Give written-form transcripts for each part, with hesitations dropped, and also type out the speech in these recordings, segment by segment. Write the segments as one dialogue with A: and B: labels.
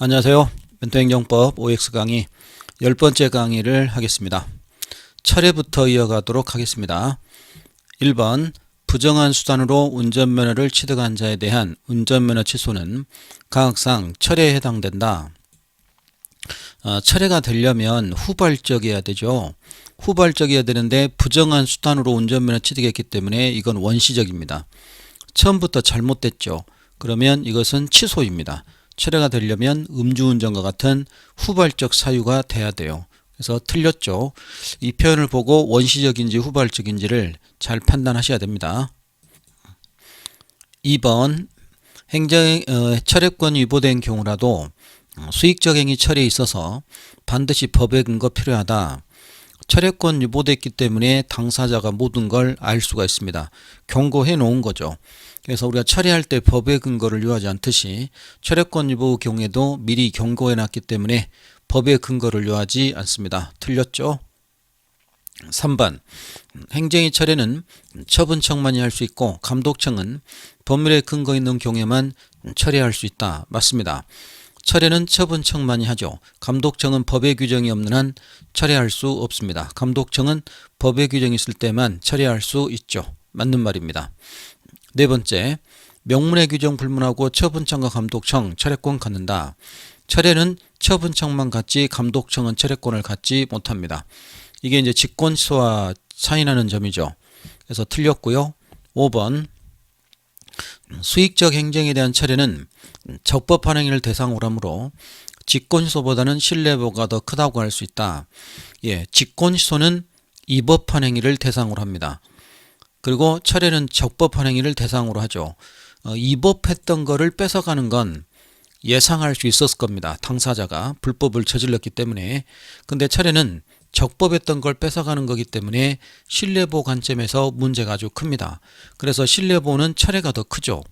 A: 안녕하세요. 멘토행정법 OX 강의 10번째 강의를 하겠습니다. 차례부터 이어가도록 하겠습니다. 1번 부정한 수단으로 운전면허를 취득한 자에 대한 운전면허 취소는 가학상 철회에 해당된다. 철회가 되려면 후발적이어야 되죠. 후발적이어야 되는데 부정한 수단으로 운전면허 취득했기 때문에 이건 원시적입니다. 처음부터 잘못됐죠. 그러면 이것은 취소입니다. 철회가 되려면 음주운전과 같은 후발적 사유가 돼야 돼요. 그래서 틀렸죠. 이 표현을 보고 원시적인지 후발적인지를 잘 판단하셔야 됩니다. 2번 철회권 위반된 경우라도 수익적 행위 처리에 있어서 반드시 법의 근거 필요하다. 철회권 유보됐기 때문에 당사자가 모든 걸 알 수가 있습니다. 경고해 놓은 거죠. 그래서 우리가 처리할 때 법의 근거를 요하지 않듯이 철회권 유보 경우에도 미리 경고해 놨기 때문에 법의 근거를 요하지 않습니다. 틀렸죠? 3번 행정위 철회는 처분청만이 할 수 있고 감독청은 법률에 근거 있는 경우에만 처리할 수 있다. 맞습니다. 철회는 처분청만이 하죠. 감독청은 법의 규정이 없는 한 철회할 수 없습니다. 감독청은 법의 규정이 있을 때만 철회할 수 있죠. 맞는 말입니다. 네 번째, 명문의 규정 불문하고 처분청과 감독청 철회권 갖는다. 철회는 처분청만 갖지 감독청은 철회권을 갖지 못합니다. 이게 이제 직권시소와 차이나는 점이죠. 그래서 틀렸고요. 5번 수익적 행정에 대한 철회는 적법한 행위를 대상으로 하므로 직권시소보다는 신뢰보호가 더 크다고 할 수 있다. 직권시소는 위법한 행위를 대상으로 합니다. 그리고 철회는 적법한 행위를 대상으로 하죠. 위법했던 거를 뺏어가는 건 예상할 수 있었을 겁니다. 당사자가 불법을 저질렀기 때문에. 근데 철회는 적법했던 걸 뺏어가는 거기 때문에 신뢰보호 관점에서 문제가 아주 큽니다. 그래서 신뢰보호는 철회가 더 크죠.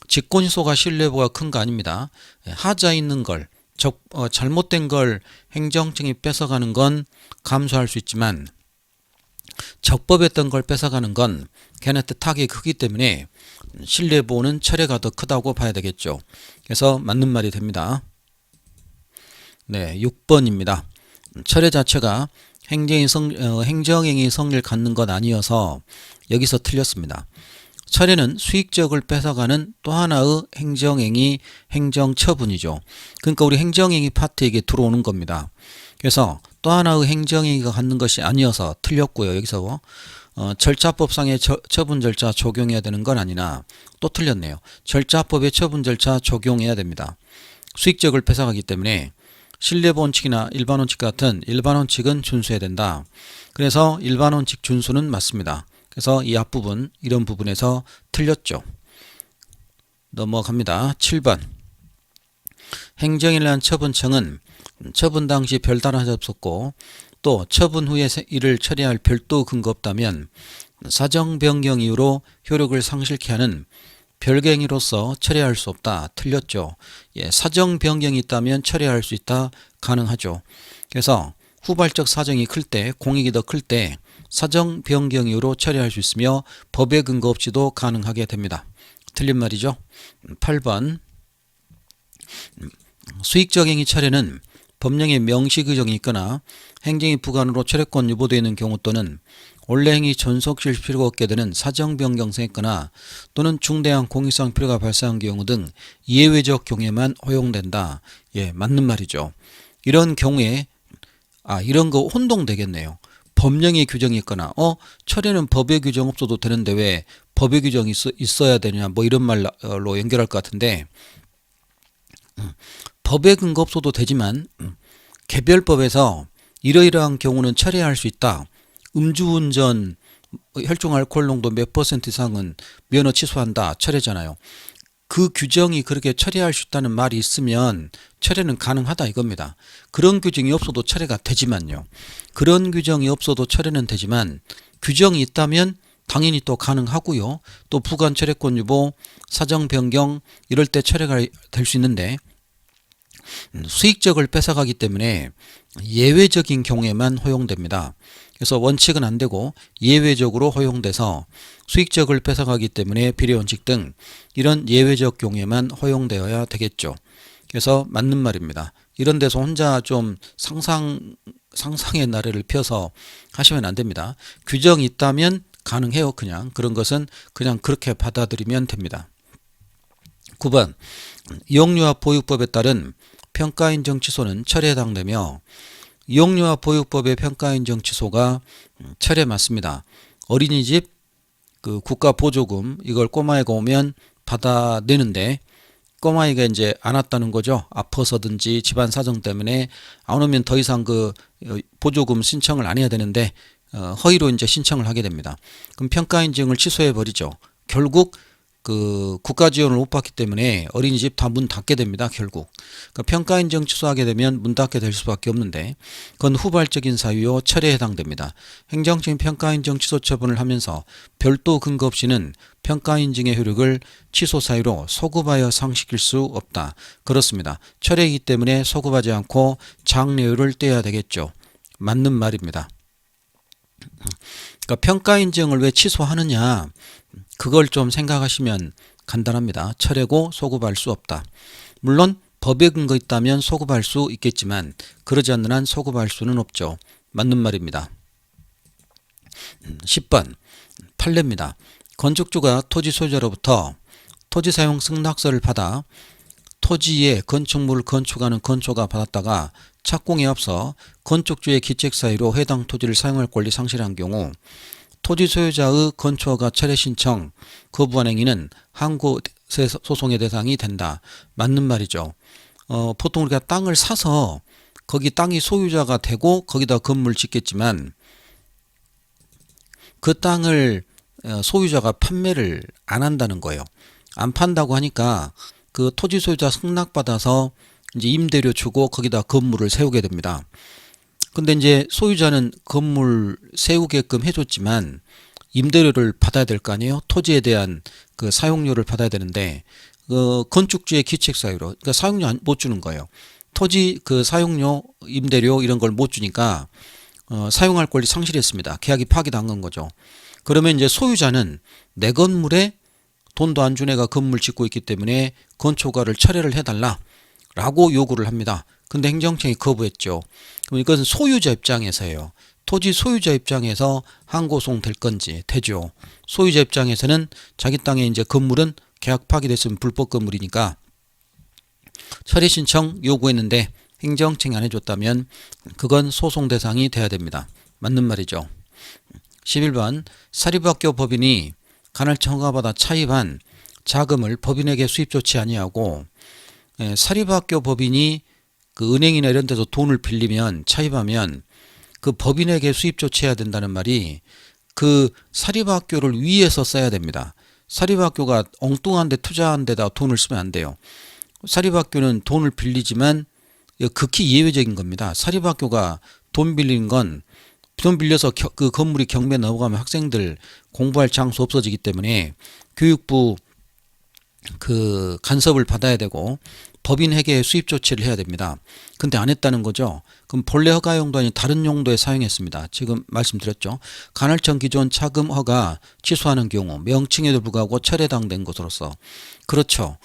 A: 직권시소가 신뢰보호가 큰 거 아닙니다. 하자 있는 걸, 잘못된 걸 행정청이 뺏어가는 건 감수할 수 있지만 적법했던 걸 뺏어가는 건 걔네한테 타격이 크기 때문에 신뢰보호는 철회가 더 크다고 봐야 되겠죠. 그래서 맞는 말이 됩니다. 네, 6번입니다. 철회 자체가 행정행위 성리를 갖는 것 아니어서 여기서 틀렸습니다. 철회는 수익적을 뺏어가는 또 하나의 행정행위, 행정처분이죠. 그러니까 우리 행정행위 파트에 이게 들어오는 겁니다. 그래서 또 하나의 행정행위가 갖는 것이 아니어서 틀렸고요. 여기서 절차법상의 처분 절차 적용해야 되는 건 아니나 또 틀렸네요. 절차법의 처분 절차 적용해야 됩니다. 수익적을 뺏어가기 때문에 신뢰보원칙이나 일반원칙 같은 일반원칙은 준수해야 된다. 그래서 일반원칙 준수는 맞습니다. 그래서 이 앞부분 이런 부분에서 틀렸죠. 넘어갑니다. 7번 행정일한 처분청은 처분 당시 별다른 하자 없었고 또 처분 후에 이를 처리할 별도 근거 없다면 사정 변경 이유로 효력을 상실케 하는 별개행위로서 처리할 수 없다. 틀렸죠. 사정 변경이 있다면 처리할 수 있다. 가능하죠. 그래서 후발적 사정이 클 때, 공익이 더 클 때 사정 변경 이유로 처리할 수 있으며 법의 근거 없이도 가능하게 됩니다. 틀린 말이죠. 8번 수익적 행위 철회는 법령에 명시 규정이 있거나 행정위 부관으로 철회권 유보되어 있는 경우 또는 원래 행위 전속실 필요가 없게 되는 사정 변경성이 있거나 또는 중대한 공익상 필요가 발생한 경우 등 예외적 경우에만 허용된다. 맞는 말이죠. 이런 경우에 이런 거 혼동되겠네요. 법령의 규정이 있거나 철회는 법의 규정 없어도 되는데 왜 법의 규정이 있어야 되냐 뭐 이런 말로 연결할 것 같은데 법의 근거 없어도 되지만 개별법에서 이러이러한 경우는 철회할 수 있다. 음주운전 혈중 알코올 농도 몇 % 이상은 면허 취소한다. 철회잖아요. 그 규정이 그렇게 처리할 수 있다는 말이 있으면 철회는 가능하다 이겁니다. 그런 규정이 없어도 철회가 되지만요. 그런 규정이 없어도 철회는 되지만 규정이 있다면 당연히 또 가능하고요. 또 부관 철회권 유보, 사정 변경 이럴 때 철회가 될 수 있는데 수익적을 뺏어가기 때문에 예외적인 경우에만 허용됩니다. 그래서 원칙은 안 되고 예외적으로 허용돼서 수익적을 뺏어가기 때문에 비례원칙 등 이런 예외적 경우에만 허용되어야 되겠죠. 그래서 맞는 말입니다. 이런 데서 혼자 좀 상상의 나래를 펴서 하시면 안 됩니다. 규정이 있다면 가능해요. 그냥 그런 것은 그냥 그렇게 받아들이면 됩니다. 9번 이용료와 보유법에 따른 평가인정 취소는 철회에 해당되며 이용료와 보유법의 평가인정 취소가 철회에 맞습니다. 어린이집 그 국가 보조금 이걸 꼬마애가 오면 받아내는데 꼬마아이가 이제 안 왔다는 거죠. 아파서든지 집안 사정 때문에 안 오면 더 이상 그 보조금 신청을 안 해야 되는데 허위로 이제 신청을 하게 됩니다. 그럼 평가인증을 취소해 버리죠. 결국 그 국가 지원을 못 받기 때문에 어린이집 다 문 닫게 됩니다. 결국 그러니까 평가인증 취소하게 되면 문 닫게 될 수밖에 없는데 그건 후발적인 사유요 철회에 해당됩니다. 행정적인 평가인증 취소 처분을 하면서 별도 근거 없이는 평가인증의 효력을 취소 사유로 소급하여 상시킬 수 없다. 그렇습니다. 철회이기 때문에 소급하지 않고 장려율을 떼야 되겠죠. 맞는 말입니다. 그러니까 평가인증을 왜 취소하느냐 그걸 좀 생각하시면 간단합니다. 철회고 소급할 수 없다. 물론 법에 근거 있다면 소급할 수 있겠지만 그러지 않는 한 소급할 수는 없죠. 맞는 말입니다. 10번 판례입니다. 건축주가 토지 소유자로부터 토지 사용 승낙서를 받아 토지에 건축물을 건축하는 건초가 받았다가 착공에 앞서 건축주의 기책 사유로 해당 토지를 사용할 권리 상실한 경우 토지 소유자의 건초가 철회 신청 거부한 행위는 항고세 소송의 대상이 된다. 맞는 말이죠. 보통 우리가 땅을 사서 거기 땅이 소유자가 되고 거기다 건물을 짓겠지만 그 땅을 소유자가 판매를 안 한다는 거예요. 안 판다고 하니까 그 토지 소유자 승낙받아서 이제 임대료 주고 거기다 건물을 세우게 됩니다. 근데 이제 소유자는 건물 세우게끔 해줬지만 임대료를 받아야 될 거 아니에요? 토지에 대한 그 사용료를 받아야 되는데 건축주의 기책 사유로 그러니까 사용료 못 주는 거예요. 토지 그 사용료, 임대료 이런 걸 못 주니까 사용할 권리 상실했습니다. 계약이 파기당한 거죠. 그러면 이제 소유자는 내 건물에 돈도 안 준 애가 건물 짓고 있기 때문에 건초가를 철회를 해달라라고 요구를 합니다. 근데 행정청이 거부했죠. 그럼 이것은 소유자 입장에서예요. 토지 소유자 입장에서 항고소송 될 건지 되죠. 소유자 입장에서는 자기 땅에 이제 건물은 계약 파기됐으면 불법 건물이니까 철회 신청 요구했는데 행정청이 안 해줬다면 그건 소송 대상이 돼야 됩니다. 맞는 말이죠. 11번 사립학교 법인이 간헐적 허가받아 차입한 자금을 법인에게 수입 조치 아니하고 사립학교 법인이 그 은행이나 이런 데서 돈을 빌리면 차입하면 그 법인에게 수입 조치해야 된다는 말이 그 사립학교를 위해서 써야 됩니다. 사립학교가 엉뚱한 데 투자한 데다 돈을 쓰면 안 돼요. 사립학교는 돈을 빌리지만 극히 예외적인 겁니다. 사립학교가 돈 빌린 건 돈 빌려서 그 건물이 경매에 넘어가면 학생들 공부할 장소 없어지기 때문에 교육부 그 간섭을 받아야 되고 법인에게 수입 조치를 해야 됩니다. 근데 안 했다는 거죠. 그럼 본래 허가 용도 아닌 다른 용도에 사용했습니다. 지금 말씀드렸죠. 간헐적 기존 차금 허가 취소하는 경우 명칭에도 불구하고 철회당된 것으로서 그렇죠.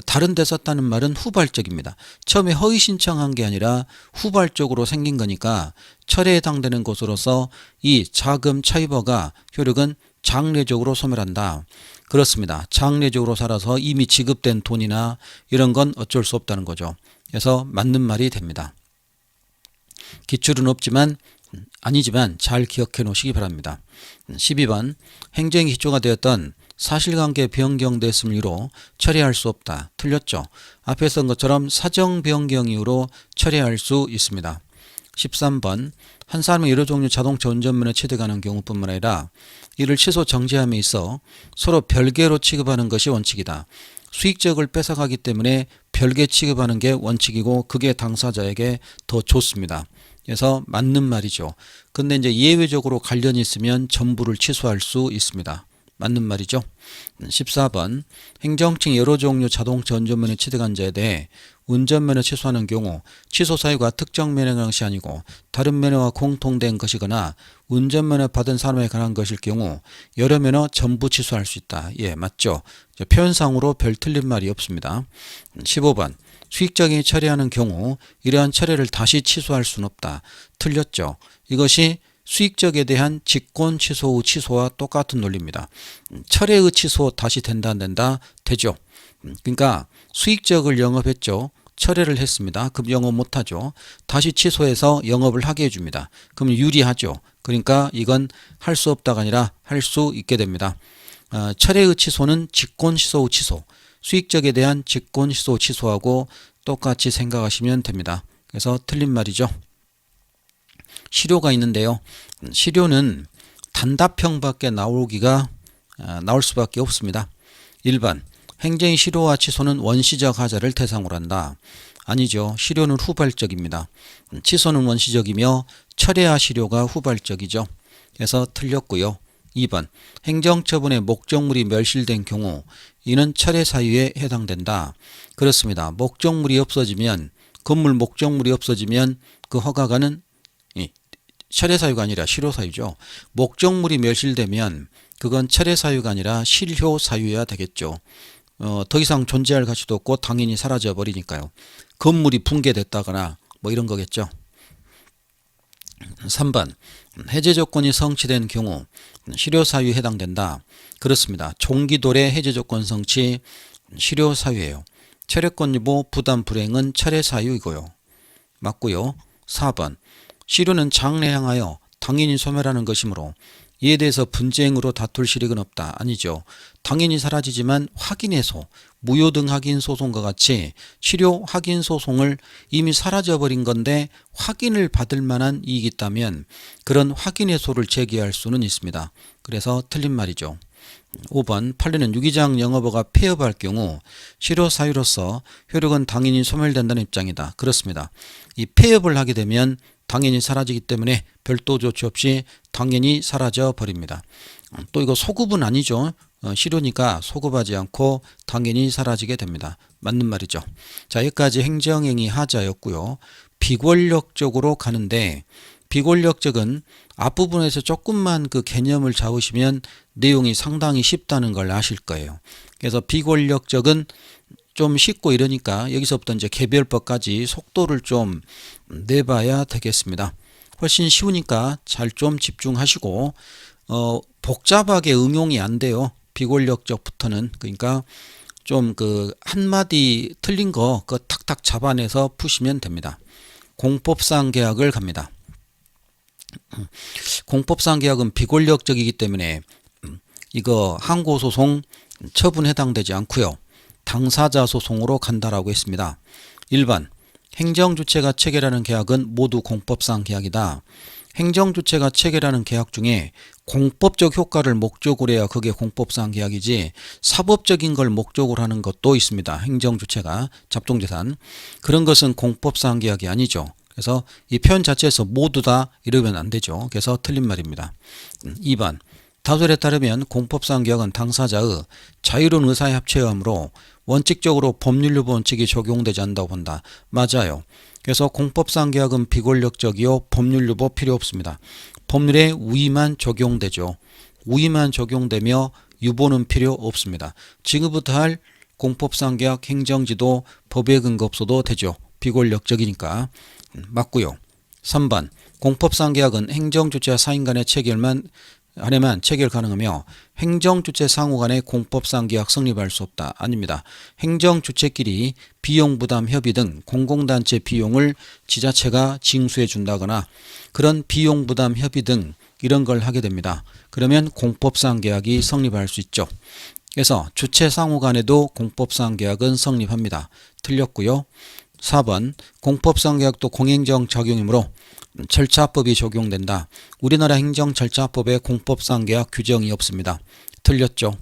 A: 다른 데 썼다는 말은 후발적입니다. 처음에 허위 신청한 게 아니라 후발적으로 생긴 거니까 철회에 해당되는 것으로서 이 자금 차입허가 효력은 장래적으로 소멸한다. 그렇습니다. 장래적으로 살아서 이미 지급된 돈이나 이런 건 어쩔 수 없다는 거죠. 그래서 맞는 말이 됩니다. 기출은 없지만 아니지만 잘 기억해 놓으시기 바랍니다. 12번 행정이 기초가 되었던 사실관계 변경됐음 이유로 처리할 수 없다. 틀렸죠. 앞에 쓴 것처럼 사정 변경 이유로 처리할 수 있습니다. 13번 한 사람의 여러 종류 자동차 운전면허 취득하는 경우뿐만 아니라 이를 취소 정지함에 있어 서로 별개로 취급하는 것이 원칙이다. 수익적을 뺏어가기 때문에 별개 취급하는 게 원칙이고 그게 당사자에게 더 좋습니다. 그래서 맞는 말이죠. 근데 이제 예외적으로 관련이 있으면 전부를 취소할 수 있습니다. 맞는 말이죠. 14번 행정청 여러 종류 자동차 운전면허 취득한 자에 대해 운전면허 취소하는 경우 취소 사유가 특정 면허가 것이 아니고 다른 면허와 공통된 것이거나 운전면허 받은 사람에 관한 것일 경우 여러 면허 전부 취소할 수 있다. 예, 맞죠. 표현상으로 별 틀린 말이 없습니다. 15번 수익적인 처리하는 경우 이러한 처리를 다시 취소할 수는 없다. 틀렸죠. 이것이 수익적에 대한 직권 취소의 취소와 똑같은 논리입니다. 철회의 취소 다시 된다 안 된다? 되죠. 그러니까 수익적을 영업했죠. 철회를 했습니다. 그럼 영업 못하죠. 다시 취소해서 영업을 하게 해줍니다. 그럼 유리하죠. 그러니까 이건 할 수 없다가 아니라 할 수 있게 됩니다. 철회의 취소는 직권 취소의 취소, 수익적에 대한 직권 취소 취소하고 똑같이 생각하시면 됩니다. 그래서 틀린 말이죠. 실효가 있는데요. 실효는 단답형밖에 나올 수밖에 없습니다. 1번 행정의 실효와 취소는 원시적 하자를 대상으로 한다. 아니죠. 실효는 후발적입니다. 취소는 원시적이며 철회와 실효가 후발적이죠. 그래서 틀렸고요. 2번 행정처분의 목적물이 멸실된 경우 이는 철회 사유에 해당된다. 그렇습니다. 목적물이 없어지면 건물 목적물이 없어지면 그 허가가는 철회 사유가 아니라 실효 사유죠. 목적물이 멸실되면 그건 철회 사유가 아니라 실효 사유여야 되겠죠. 더 이상 존재할 가치도 없고 당연히 사라져 버리니까요. 건물이 붕괴됐다거나 뭐 이런 거겠죠. 3번 해제 조건이 성취된 경우 실효 사유에 해당된다. 그렇습니다. 종기도래 해제 조건 성취 실효 사유예요. 철회권 유보 부담 불이행은 철회 사유이고요. 맞고요. 4번 실효는 장래 향하여 당연히 소멸하는 것이므로 이에 대해서 분쟁으로 다툴 실익은 없다. 아니죠. 당연히 사라지지만 확인해소, 무효등 확인 소송과 같이 실효 확인 소송을 이미 사라져버린 건데 확인을 받을 만한 이익이 있다면 그런 확인해소를 제기할 수는 있습니다. 그래서 틀린 말이죠. 5번 판례는 유기장 영업허가 폐업할 경우 실효 사유로서 효력은 당연히 소멸된다는 입장이다. 그렇습니다. 이 폐업을 하게 되면 당연히 사라지기 때문에 별도 조치 없이 당연히 사라져 버립니다. 또 이거 소급은 아니죠. 실효니까 소급하지 않고 당연히 사라지게 됩니다. 맞는 말이죠. 자, 여기까지 행정행위 하자였고요. 비권력적으로 가는데 비권력적은 앞부분에서 조금만 그 개념을 잡으시면 내용이 상당히 쉽다는 걸 아실 거예요. 그래서 비권력적은 좀 쉽고 이러니까 여기서부터 이제 개별법까지 속도를 좀 내봐야 되겠습니다. 훨씬 쉬우니까 잘 좀 집중하시고 복잡하게 응용이 안 돼요. 비권력적부터는. 그러니까 좀 그 한마디 틀린 거 그거 탁탁 잡아내서 푸시면 됩니다. 공법상 계약을 갑니다. 공법상 계약은 비권력적이기 때문에 이거 항고소송 처분 해당되지 않고요. 당사자 소송으로 간다라고 했습니다. 1번 행정주체가 체결하는 계약은 모두 공법상 계약이다. 행정주체가 체결하는 계약 중에 공법적 효과를 목적으로 해야 그게 공법상 계약이지 사법적인 걸 목적으로 하는 것도 있습니다. 행정주체가 잡종재산 그런 것은 공법상 계약이 아니죠. 그래서 이 표현 자체에서 모두 다 이러면 안 되죠. 그래서 틀린 말입니다. 2번 다술에 따르면 공법상 계약은 당사자의 자유로운 의사의 합체여하므로 원칙적으로 법률유보 원칙이 적용되지 않는다고 본다. 맞아요. 그래서 공법상 계약은 비권력적이요 법률유보 필요 없습니다. 법률에 우위만 적용되죠. 우위만 적용되며 유보는 필요 없습니다. 지금부터 할 공법상 계약 행정지도 법의 근거 없어도 되죠. 비권력적이니까. 맞고요. 3번 공법상 계약은 행정주체와 사인 간의 체결만 안에만 체결 가능하며 행정주체 상호 간의 공법상 계약 성립할 수 없다. 아닙니다. 행정주체끼리 비용부담 협의 등 공공단체 비용을 지자체가 징수해 준다거나 그런 비용부담 협의 등 이런 걸 하게 됩니다. 그러면 공법상 계약이 성립할 수 있죠. 그래서 주체 상호 간에도 공법상 계약은 성립합니다. 틀렸고요. 4번 공법상 계약도 공행정 적용이므로 절차법이 적용된다. 우리나라 행정절차법에 공법상 계약 규정이 없습니다. 틀렸죠.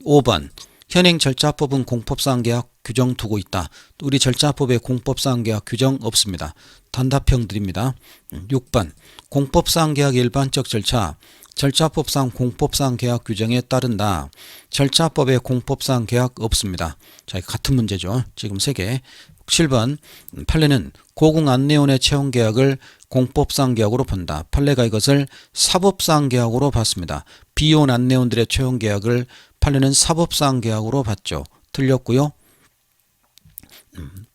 A: 5번 현행 절차법은 공법상 계약 규정 두고 있다. 우리 절차법에 공법상 계약 규정 없습니다. 단답형 드립니다. 6번 공법상 계약의 일반적 절차 절차법상 공법상 계약 규정에 따른다. 절차법에 공법상 계약 없습니다. 자, 같은 문제죠. 지금 3개. 7번 판례는 고궁안내원의 채용계약을 공법상 계약으로 본다. 판례가 이것을 사법상 계약으로 봤습니다. 비혼 안내원들의 채용계약을 판례는 사법상 계약으로 봤죠. 틀렸고요.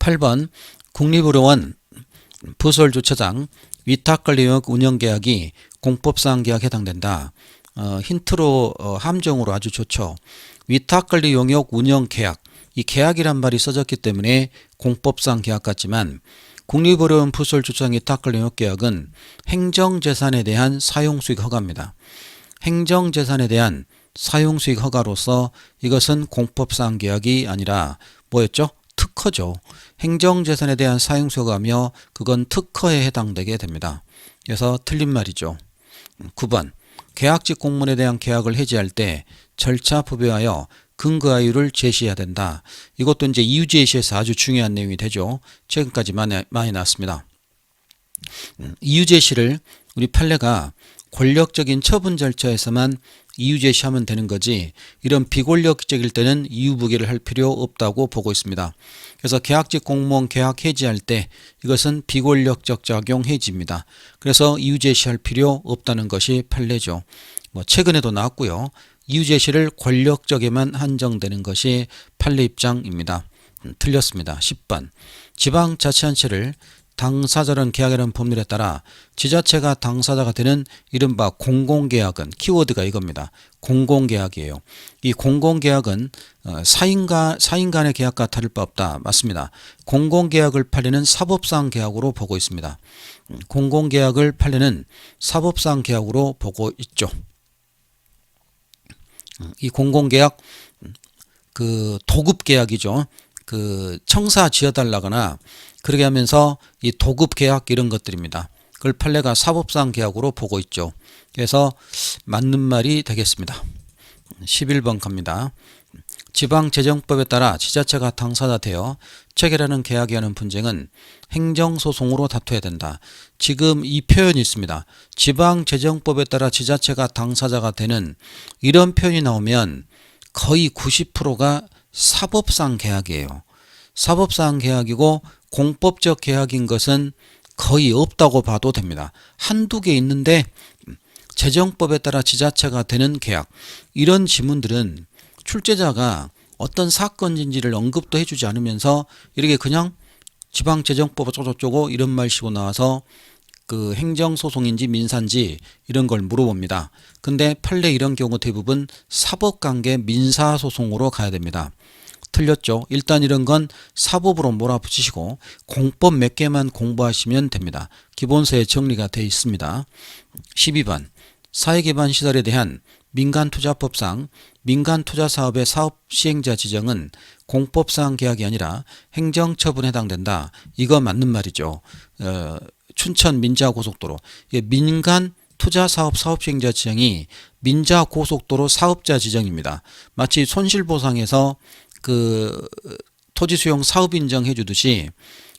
A: 8번 국립의료원 부설주차장 위탁관리용역 운영계약이 공법사항 계약에 해당된다. 힌트로 함정으로 아주 좋죠. 위탁관리용역 운영계약, 이 계약이란 말이 써졌기 때문에 공법상 계약 같지만 국립의료원 부설주차장 위탁관리용역 계약은 행정재산에 대한 사용수익 허가입니다. 행정재산에 대한 사용수익 허가로서 이것은 공법상 계약이 아니라 뭐였죠? 특허죠. 행정재산에 대한 사용수익 허가며 그건 특허에 해당되게 됩니다. 그래서 틀린 말이죠. 9번 계약직 공무원에 대한 계약을 해지할 때 절차 부배하여 근거하유를 제시해야 된다. 이것도 이제 이유 제시에서 아주 중요한 내용이 되죠. 최근까지 많이 나왔습니다. 이유 제시를 우리 판례가 권력적인 처분 절차에서만 이유 제시하면 되는 거지 이런 비권력적일 때는 이유 부기를 할 필요 없다고 보고 있습니다. 그래서 계약직 공무원 계약 해지할 때 이것은 비권력적 작용 해지입니다. 그래서 이유 제시할 필요 없다는 것이 판례죠. 최근에도 나왔고요. 이유 제시를 권력적에만 한정되는 것이 판례 입장입니다. 틀렸습니다. 10번 지방자치단체를 당사자는 계약이라는 법률에 따라 지자체가 당사자가 되는 이른바 공공계약은 키워드가 이겁니다. 공공계약이에요. 이 공공계약은 사인 간의 계약과 다를 바 없다. 맞습니다. 공공계약을 판례는 사법상 계약으로 보고 있습니다. 공공계약을 판례는 사법상 계약으로 보고 있죠. 이 공공계약 도급계약이죠. 청사 지어달라거나 그렇게 하면서 이 도급계약 이런 것들입니다. 그걸 판례가 사법상 계약으로 보고 있죠. 그래서 맞는 말이 되겠습니다. 11번 갑니다. 지방재정법에 따라 지자체가 당사자 되어 체결하는 계약에 하는 분쟁은 행정소송으로 다투어야 된다. 지금 이 표현이 있습니다. 지방재정법에 따라 지자체가 당사자가 되는 이런 표현이 나오면 거의 90%가 사법상 계약이에요. 사법상 계약이고 공법적 계약인 것은 거의 없다고 봐도 됩니다. 한두 개 있는데 재정법에 따라 지자체가 되는 계약 이런 지문들은 출제자가 어떤 사건인지를 언급도 해주지 않으면서 이렇게 그냥 지방재정법 어쩌고저쩌고 이런 말 씌고 나와서 행정소송인지 민사인지 이런 걸 물어봅니다. 근데 판례 이런 경우 대부분 사법관계 민사소송으로 가야 됩니다. 틀렸죠. 일단 이런 건 사법으로 몰아붙이시고 공법 몇 개만 공부하시면 됩니다. 기본서에 정리가 되어 있습니다. 12번 사회기반 시설에 대한 민간투자법상 민간투자사업의 사업시행자 지정은 공법상 계약이 아니라 행정처분에 해당된다. 이거 맞는 말이죠. 춘천 민자고속도로 민간투자사업 사업시행자 지정이 민자고속도로 사업자 지정입니다. 마치 손실보상에서 토지 수용 사업 인정해 주듯이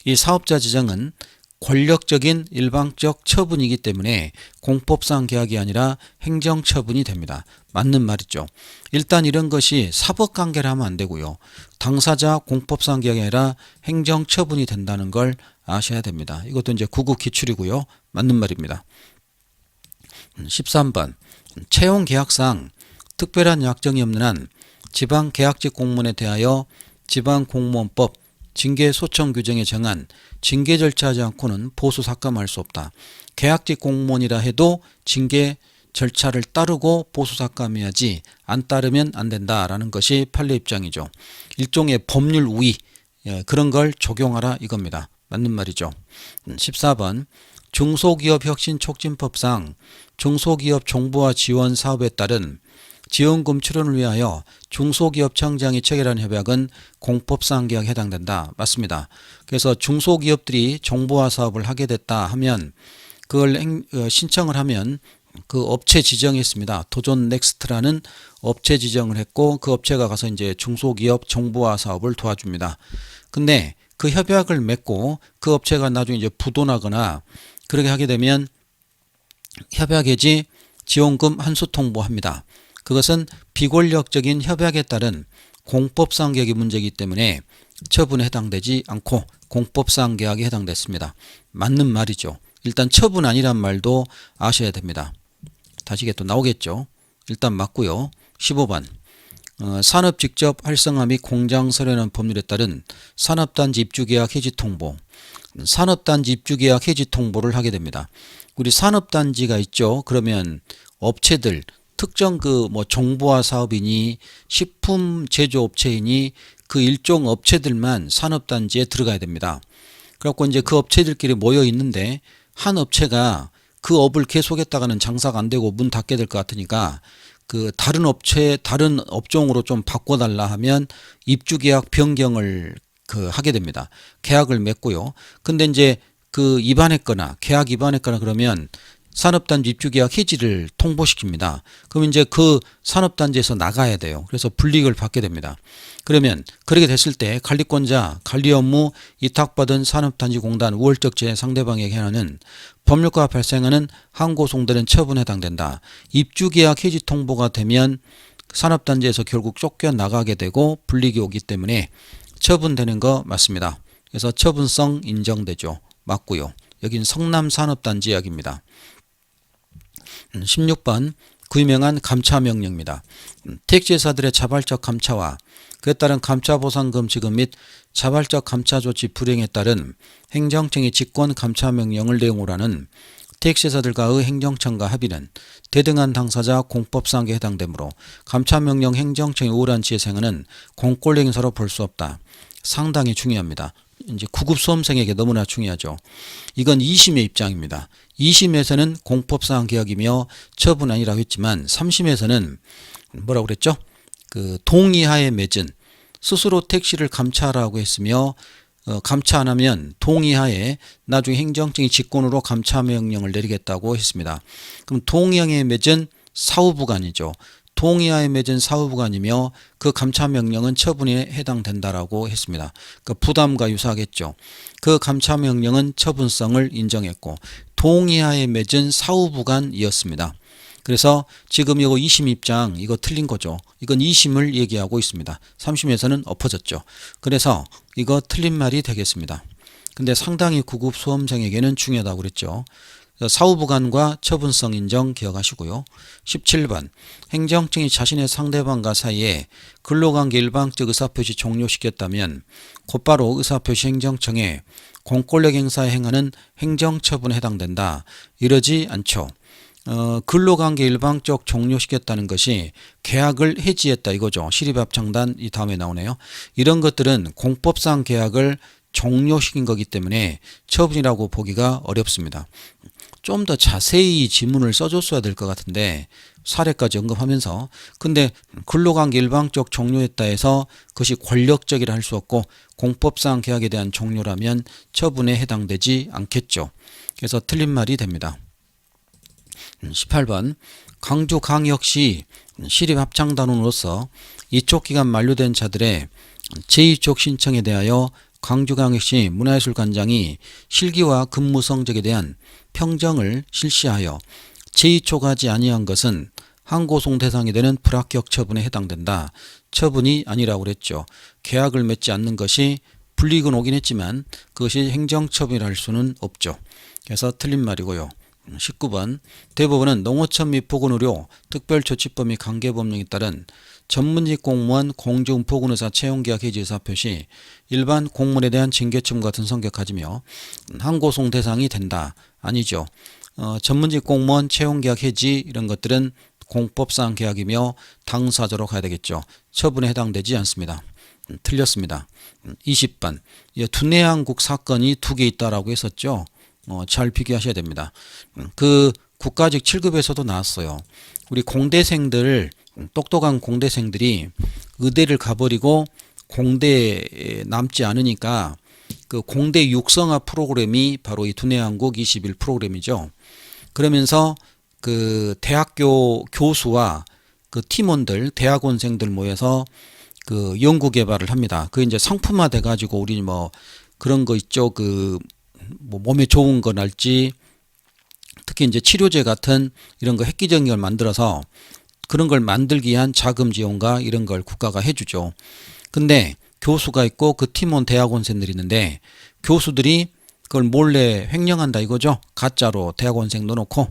A: 이 사업자 지정은 권력적인 일방적 처분이기 때문에 공법상 계약이 아니라 행정처분이 됩니다. 맞는 말이죠. 일단 이런 것이 사법관계를 하면 안 되고요. 당사자 공법상 계약이 아니라 행정처분이 된다는 걸 아셔야 됩니다. 이것도 이제 구급 기출이고요. 맞는 말입니다. 13번 채용계약상 특별한 약정이 없는 한 지방계약직 공무원에 대하여 지방공무원법 징계소청 규정에 정한 징계 절차하지 않고는 보수 삭감할 수 없다. 계약직 공무원이라 해도 징계 절차를 따르고 보수 삭감해야지 안 따르면 안 된다라는 것이 판례 입장이죠. 일종의 법률 우위 그런 걸 적용하라 이겁니다. 맞는 말이죠. 14번 중소기업혁신촉진법상 중소기업 정보화 지원 사업에 따른 지원금 출원을 위하여 중소기업청장이 체결한 협약은 공법상 계약에 해당된다. 맞습니다. 그래서 중소기업들이 정보화 사업을 하게 됐다 하면 그걸 신청을 하면 그 업체 지정했습니다. 도전 넥스트라는 업체 지정을 했고 그 업체가 가서 이제 중소기업 정보화 사업을 도와줍니다. 근데 그 협약을 맺고 그 업체가 나중에 이제 부도나거나 그렇게 하게 되면 협약 해지 지원금 환수 통보합니다. 그것은 비권력적인 협약에 따른 공법상 계약의 문제이기 때문에 처분에 해당되지 않고 공법상 계약에 해당됐습니다. 맞는 말이죠. 일단 처분 아니란 말도 아셔야 됩니다. 다시 이게 또 나오겠죠. 일단 맞고요. 15번 산업 직접 활성화 및 공장 설련한 법률에 따른 산업단지 입주계약 해지 통보, 산업단지 입주계약 해지 통보를 하게 됩니다. 우리 산업단지가 있죠. 그러면 업체들 특정 그 뭐 정보화 사업이니 식품 제조업체이니 그 일종 업체들만 산업단지에 들어가야 됩니다. 그래갖고 이제 그 업체들끼리 모여 있는데 한 업체가 그 업을 계속했다가는 장사가 안 되고 문 닫게 될 것 같으니까 그 다른 업체 다른 업종으로 좀 바꿔달라 하면 입주계약 변경을 하게 됩니다. 계약을 맺고요. 근데 이제 그 위반했거나 계약 위반했거나 그러면 산업단지 입주계약 해지를 통보시킵니다. 그럼 이제 그 산업단지에서 나가야 돼요. 그래서 불이익을 받게 됩니다. 그러면 그렇게 됐을 때 관리권자 관리 업무 위탁받은 산업단지공단 우월적 재해 상대방에게 하는 법률과 발생하는 항고송되는 처분에 해당된다. 입주계약 해지 통보가 되면 산업단지에서 결국 쫓겨나가게 되고 불이익이 오기 때문에 처분되는 거 맞습니다. 그래서 처분성 인정되죠. 맞고요. 여긴 성남산업단지 이야기입니다. 16번 그 유명한 감차명령입니다. 택시회사들의 자발적 감차와 그에 따른 감차보상금 지급 및 자발적 감차조치 불이행에 따른 행정청의 직권 감차명령을 내용으로 하는 택시회사들과의 행정청과 합의는 대등한 당사자 공법상에 해당되므로 감차명령 행정청의 우월한 지혜에서 행하는 공권력 행사로 볼 수 없다. 상당히 중요합니다. 이제 9급 수험생에게 너무나 중요하죠. 이건 2심의 입장입니다. 2심에서는 공법상 계약이며 처분 아니라고 했지만 3심에서는 뭐라고 그랬죠? 그 동의하에 맺은 스스로 택시를 감차하라고 했으며 감차 안 하면 동의하에 나중에 행정청이 직권으로 감차명령을 내리겠다고 했습니다. 그럼 동의하에 맺은 사후부관이죠. 동의하에 맺은 사후부관이며 그 감차명령은 처분에 해당된다라고 했습니다. 그 부담과 유사하겠죠. 그 감차명령은 처분성을 인정했고 동의하에 맺은 사후부관이었습니다. 그래서 지금 이거 2심 입장 이거 틀린 거죠. 이건 2심을 얘기하고 있습니다. 3심에서는 엎어졌죠. 그래서 이거 틀린 말이 되겠습니다. 근데 상당히 9급 수험생에게는 중요하다고 그랬죠. 사후부관과 처분성 인정 기억하시고요. 17번 행정청이 자신의 상대방과 사이에 근로관계 일방적 의사표시 종료시켰다면 곧바로 의사표시 행정청에 공권력 행사에 행하는 행정처분에 해당된다. 이러지 않죠. 근로관계 일방적 종료시켰다는 것이 계약을 해지했다 이거죠. 시립합창단 이 다음에 나오네요. 이런 것들은 공법상 계약을 종료시킨 거기 때문에 처분이라고 보기가 어렵습니다. 좀 더 자세히 지문을 써줬어야 될 것 같은데 사례까지 언급하면서 근데 근로관계 일방적 종료했다 해서 그것이 권력적이라 할 수 없고 공법상 계약에 대한 종료라면 처분에 해당되지 않겠죠. 그래서 틀린 말이 됩니다. 18번 광주광역시 시립합창단원으로서 이촉 기간 만료된 자들의 제2촉 신청에 대하여 광주광역시 문화예술관장이 실기와 근무 성적에 대한 평정을 실시하여 제2촉하지 아니한 것은 항고송 대상이 되는 불합격 처분에 해당된다. 처분이 아니라고 그랬죠. 계약을 맺지 않는 것이 불이익은 오긴 했지만 그것이 행정처분이라 할 수는 없죠. 그래서 틀린 말이고요. 19번 대법원은 농어촌 및 보건의료 특별조치법 및 관계법령에 따른 전문직 공무원 공중보건의사 채용계약 해지 의사표시 일반 공무원에 대한 징계처분 같은 성격 가지며 항고송 대상이 된다. 아니죠. 전문직 공무원 채용계약 해지 이런 것들은 공법상 계약이며 당사자로 가야 되겠죠. 처분에 해당되지 않습니다. 틀렸습니다. 20번 두뇌한국 사건이 2개 있다라고 했었죠. 잘 비교하셔야 됩니다. 그 국가직 7급에서도 나왔어요. 우리 공대생들 똑똑한 공대생들이 의대를 가버리고 공대에 남지 않으니까 그 공대 육성화 프로그램이 바로 이 두뇌한국 21 프로그램이죠. 그러면서 그 대학교 교수와 그 팀원들 대학원생들 모여서 그 연구 개발을 합니다. 그 이제 상품화 돼 가지고 우리 뭐 그런 거 있죠. 그 뭐 몸에 좋은 거 날지 특히 이제 치료제 같은 이런 거 획기적인 걸 만들어서 그런 걸 만들기 위한 자금 지원과 이런 걸 국가가 해주죠. 근데 교수가 있고 그 팀원 대학원생들이 있는데 교수들이 그걸 몰래 횡령한다 이거죠. 가짜로 대학원생 넣어놓고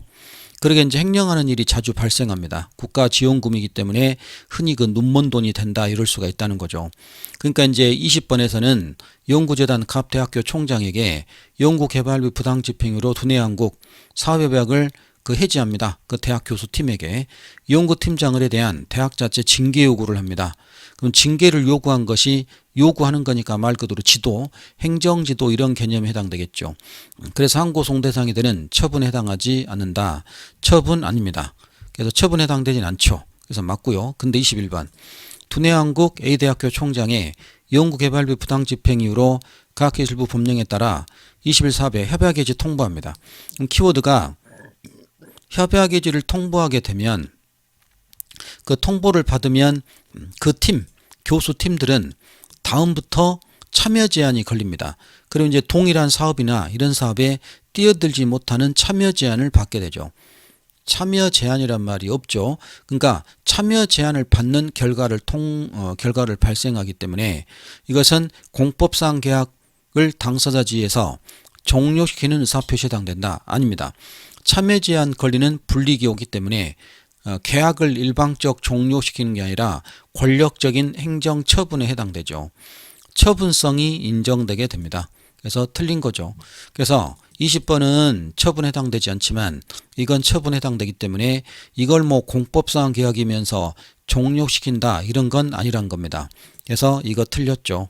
A: 그러게 이제 횡령하는 일이 자주 발생합니다. 국가 지원금이기 때문에 흔히 그 눈먼 돈이 된다 이럴 수가 있다는 거죠. 그러니까 이제 20번에서는 연구재단 갑대학교 총장에게 연구개발비 부당집행으로 두뇌한국 사업협약을 해지합니다. 그 대학 교수팀에게 연구팀장을에 대한 대학 자체 징계 요구를 합니다. 그럼 징계를 요구한 것이 요구하는 거니까 말 그대로 지도, 행정지도 이런 개념에 해당되겠죠. 그래서 항고송 대상이 되는 처분에 해당하지 않는다. 처분 아닙니다. 그래서 처분에 해당되진 않죠. 그래서 맞고요. 근데 21번 두뇌한국 A대학교 총장의 연구개발비 부당집행 이후로 과학기술부 법령에 따라 21사회 협약해지 통보합니다. 그럼 키워드가 협약해지를 통보하게 되면 그 통보를 받으면 그 팀, 교수팀들은 다음부터 참여 제한이 걸립니다. 그리고 이제 동일한 사업이나 이런 사업에 뛰어들지 못하는 참여 제한을 받게 되죠. 참여 제한이란 말이 없죠. 그러니까 참여 제한을 받는 결과를 발생하기 때문에 이것은 공법상 계약을 당사자 지위에서 종료시키는 의사표시에 해당된다. 아닙니다. 참여 제한 걸리는 불이익이 때문에 계약을 일방적 종료시키는 게 아니라 권력적인 행정 처분에 해당되죠. 처분성이 인정되게 됩니다. 그래서 틀린 거죠. 그래서 20번은 처분에 해당되지 않지만 이건 처분에 해당되기 때문에 이걸 뭐 공법상 계약이면서 종료시킨다 이런 건 아니란 겁니다. 그래서 이거 틀렸죠.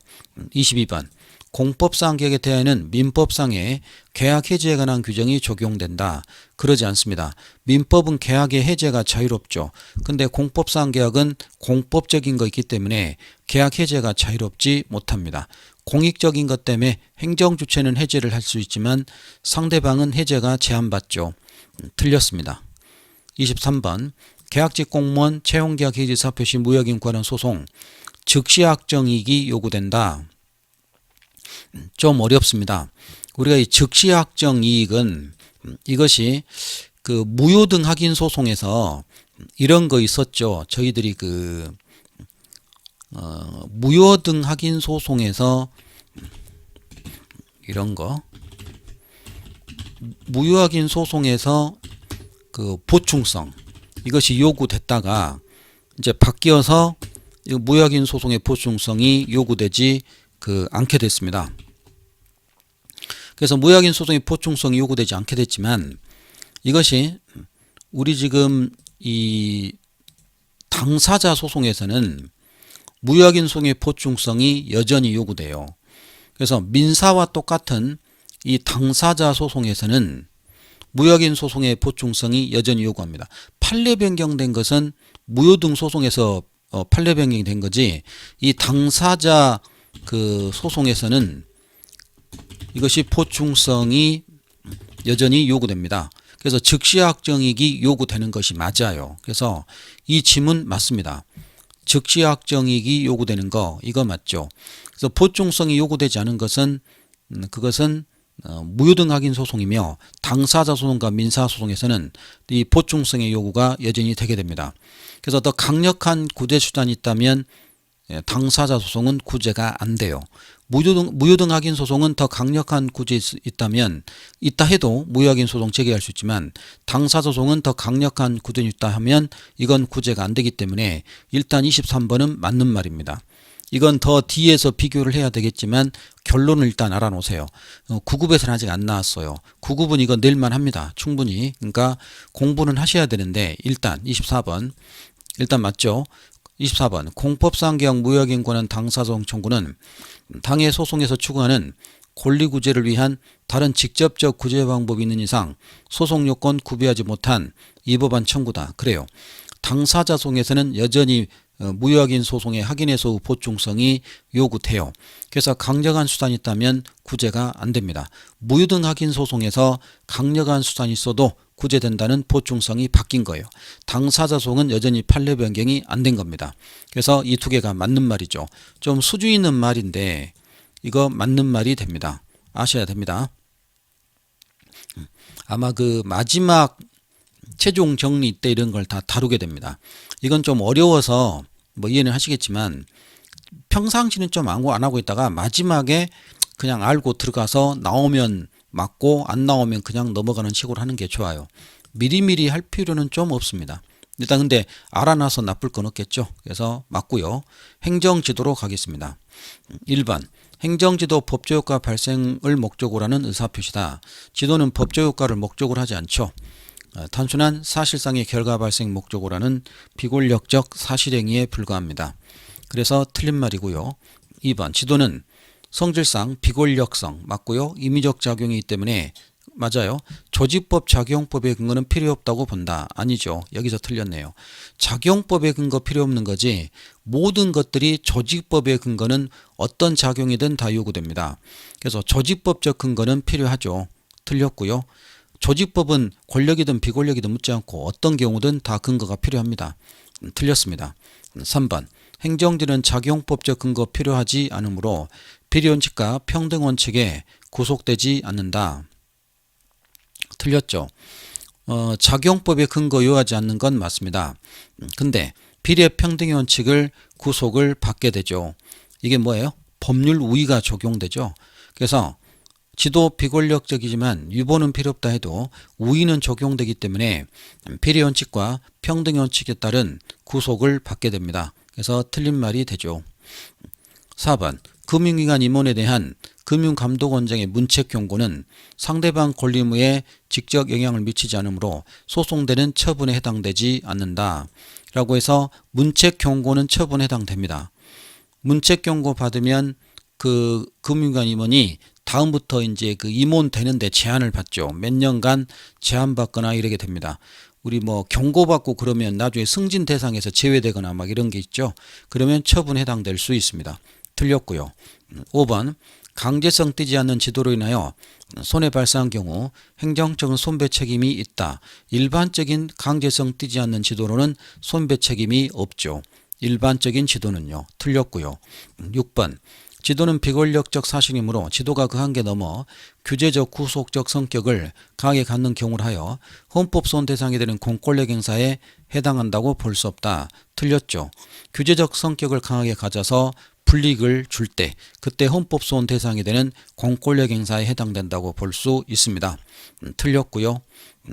A: 22번 공법상 계약에 대하여는 민법상의 계약 해지에 관한 규정이 적용된다. 그러지 않습니다. 민법은 계약의 해제가 자유롭죠. 근데 공법상 계약은 공법적인 거 있기 때문에 계약 해제가 자유롭지 못합니다. 공익적인 것 때문에 행정주체는 해제를 할 수 있지만 상대방은 해제가 제한받죠. 틀렸습니다. 23번 계약직 공무원 채용계약 해지 사표시 무역인 관한 소송 즉시 확정이익이 요구된다. 좀 어렵습니다. 우리가 이 즉시 확정 이익은 이것이 그 무효등 확인 소송에서 이런 거 있었죠. 저희들이 무효등 확인 소송에서 이런 거 무효 확인 소송에서 그 보충성 이것이 요구됐다가 이제 바뀌어서 무효 확인 소송의 보충성이 요구되지 않게 됐습니다. 그래서 무효 확인 소송의 보충성이 요구되지 않게 됐지만 이것이 우리 지금 이 당사자 소송에서는 무효 확인 소송의 보충성이 여전히 요구돼요. 그래서 민사와 똑같은 이 당사자 소송에서는 무효 확인 소송의 보충성이 여전히 요구합니다. 판례 변경된 것은 무효등 소송에서 판례 변경이 된 거지 이 당사자 소송에서는 이것이 보충성이 여전히 요구됩니다. 그래서 즉시 확정이익이 요구되는 것이 맞아요. 그래서 이 지문 맞습니다. 즉시 확정이익이 요구되는 거 이거 맞죠. 그래서 보충성이 요구되지 않은 것은 그것은 무효등 확인 소송이며 당사자 소송과 민사 소송에서는 이 보충성의 요구가 여전히 되게 됩니다. 그래서 더 강력한 구제 수단이 있다면 당사자 소송은 구제가 안 돼요. 무효등 확인 소송은 더 강력한 구제 있다면 있다 해도 무효 확인 소송 제기할 수 있지만 당사자 소송은 더 강력한 구제가 있다 하면 이건 구제가 안 되기 때문에 일단 23번은 맞는 말입니다. 이건 더 뒤에서 비교를 해야 되겠지만 결론을 일단 알아놓으세요. 9급에서는 아직 안 나왔어요. 9급은 이거 낼만 합니다. 충분히. 그러니까 공부는 하셔야 되는데 일단 24번 일단 맞죠. 24번 공법상 계약 무효 확인 권한 당사소송 청구는 당해 소송에서 추구하는 권리구제를 위한 다른 직접적 구제 방법이 있는 이상 소송 요건 구비하지 못한 이 법안 청구다. 그래요. 당사자 소송에서는 여전히 무효 확인 소송의 확인에서 후 보충성이 요구돼요. 그래서 강력한 수단이 있다면 구제가 안 됩니다. 무효등 확인 소송에서 강력한 수단이 있어도 구제된다는 보충성이 바뀐 거예요. 당사자 소송은 여전히 판례 변경이 안 된 겁니다. 그래서 이 두 개가 맞는 말이죠. 좀 수준 있는 말인데 이거 맞는 말이 됩니다. 아셔야 됩니다. 아마 마지막 최종 정리 때 이런 걸 다 다루게 됩니다. 이건 좀 어려워서 이해는 하시겠지만 평상시는 좀 안 하고 있다가 마지막에 그냥 알고 들어가서 나오면 맞고 안 나오면 그냥 넘어가는 식으로 하는 게 좋아요. 미리미리 할 필요는 좀 없습니다. 일단 근데 알아놔서 나쁠 건 없겠죠. 그래서 맞고요. 행정지도로 가겠습니다. 1번 행정지도 법조효과 발생을 목적으로 하는 의사표시다. 지도는 법조효과를 목적으로 하지 않죠. 단순한 사실상의 결과 발생 목적으로 하는 비권력적 사실행위에 불과합니다. 그래서 틀린 말이고요. 2번 지도는 성질상 비권력성 맞고요. 임의적 작용이기 때문에 맞아요. 조직법 작용법의 근거는 필요 없다고 본다. 아니죠. 여기서 틀렸네요. 작용법의 근거 필요 없는 거지 모든 것들이 조직법의 근거는 어떤 작용이든 다 요구됩니다. 그래서 조직법적 근거는 필요하죠. 틀렸고요. 조직법은 권력이든 비권력이든 묻지 않고 어떤 경우든 다 근거가 필요합니다. 틀렸습니다. 3번 행정지는 작용법적 근거 필요하지 않으므로 비리원칙과 평등원칙에 구속되지 않는다. 틀렸죠. 작용법의 근거 요하지 않는 건 맞습니다. 근데 비례 평등의 원칙을 구속을 받게 되죠. 이게 뭐예요? 법률 우위가 적용되죠. 그래서 지도 비권력적이지만 유보는 필요 없다 해도 우위는 적용되기 때문에 비례 원칙과 평등의 원칙에 따른 구속을 받게 됩니다. 그래서 틀린 말이 되죠. 4번 금융기관 임원에 대한 금융감독원장의 문책경고는 상대방 권리무에 직접 영향을 미치지 않으므로 소송되는 처분에 해당되지 않는다. 라고 해서 문책경고는 처분에 해당됩니다. 문책경고 받으면 그 금융기관 임원이 다음부터 이제 그 임원 되는데 제한을 받죠. 몇 년간 제한받거나 이러게 됩니다. 우리 뭐 경고받고 그러면 나중에 승진 대상에서 제외되거나 막 이런 게 있죠. 그러면 처분에 해당될 수 있습니다. 틀렸고요. 5번 강제성 띄지 않는 지도로 인하여 손해 발생한 경우 행정적인 손배 책임이 있다. 일반적인 강제성 띄지 않는 지도로는 손배 책임이 없죠. 일반적인 지도는요. 틀렸고요. 6번 지도는 비권력적 사실이므로 지도가 그 한계 넘어 규제적 구속적 성격을 강하게 갖는 경우를 하여 헌법소원 대상이 되는 공권력 행사에 해당한다고 볼 수 없다. 틀렸죠. 규제적 성격을 강하게 가져서 불이익을 줄 때 그때 헌법소원 대상이 되는 공권력 행사에 해당된다고 볼 수 있습니다. 틀렸고요.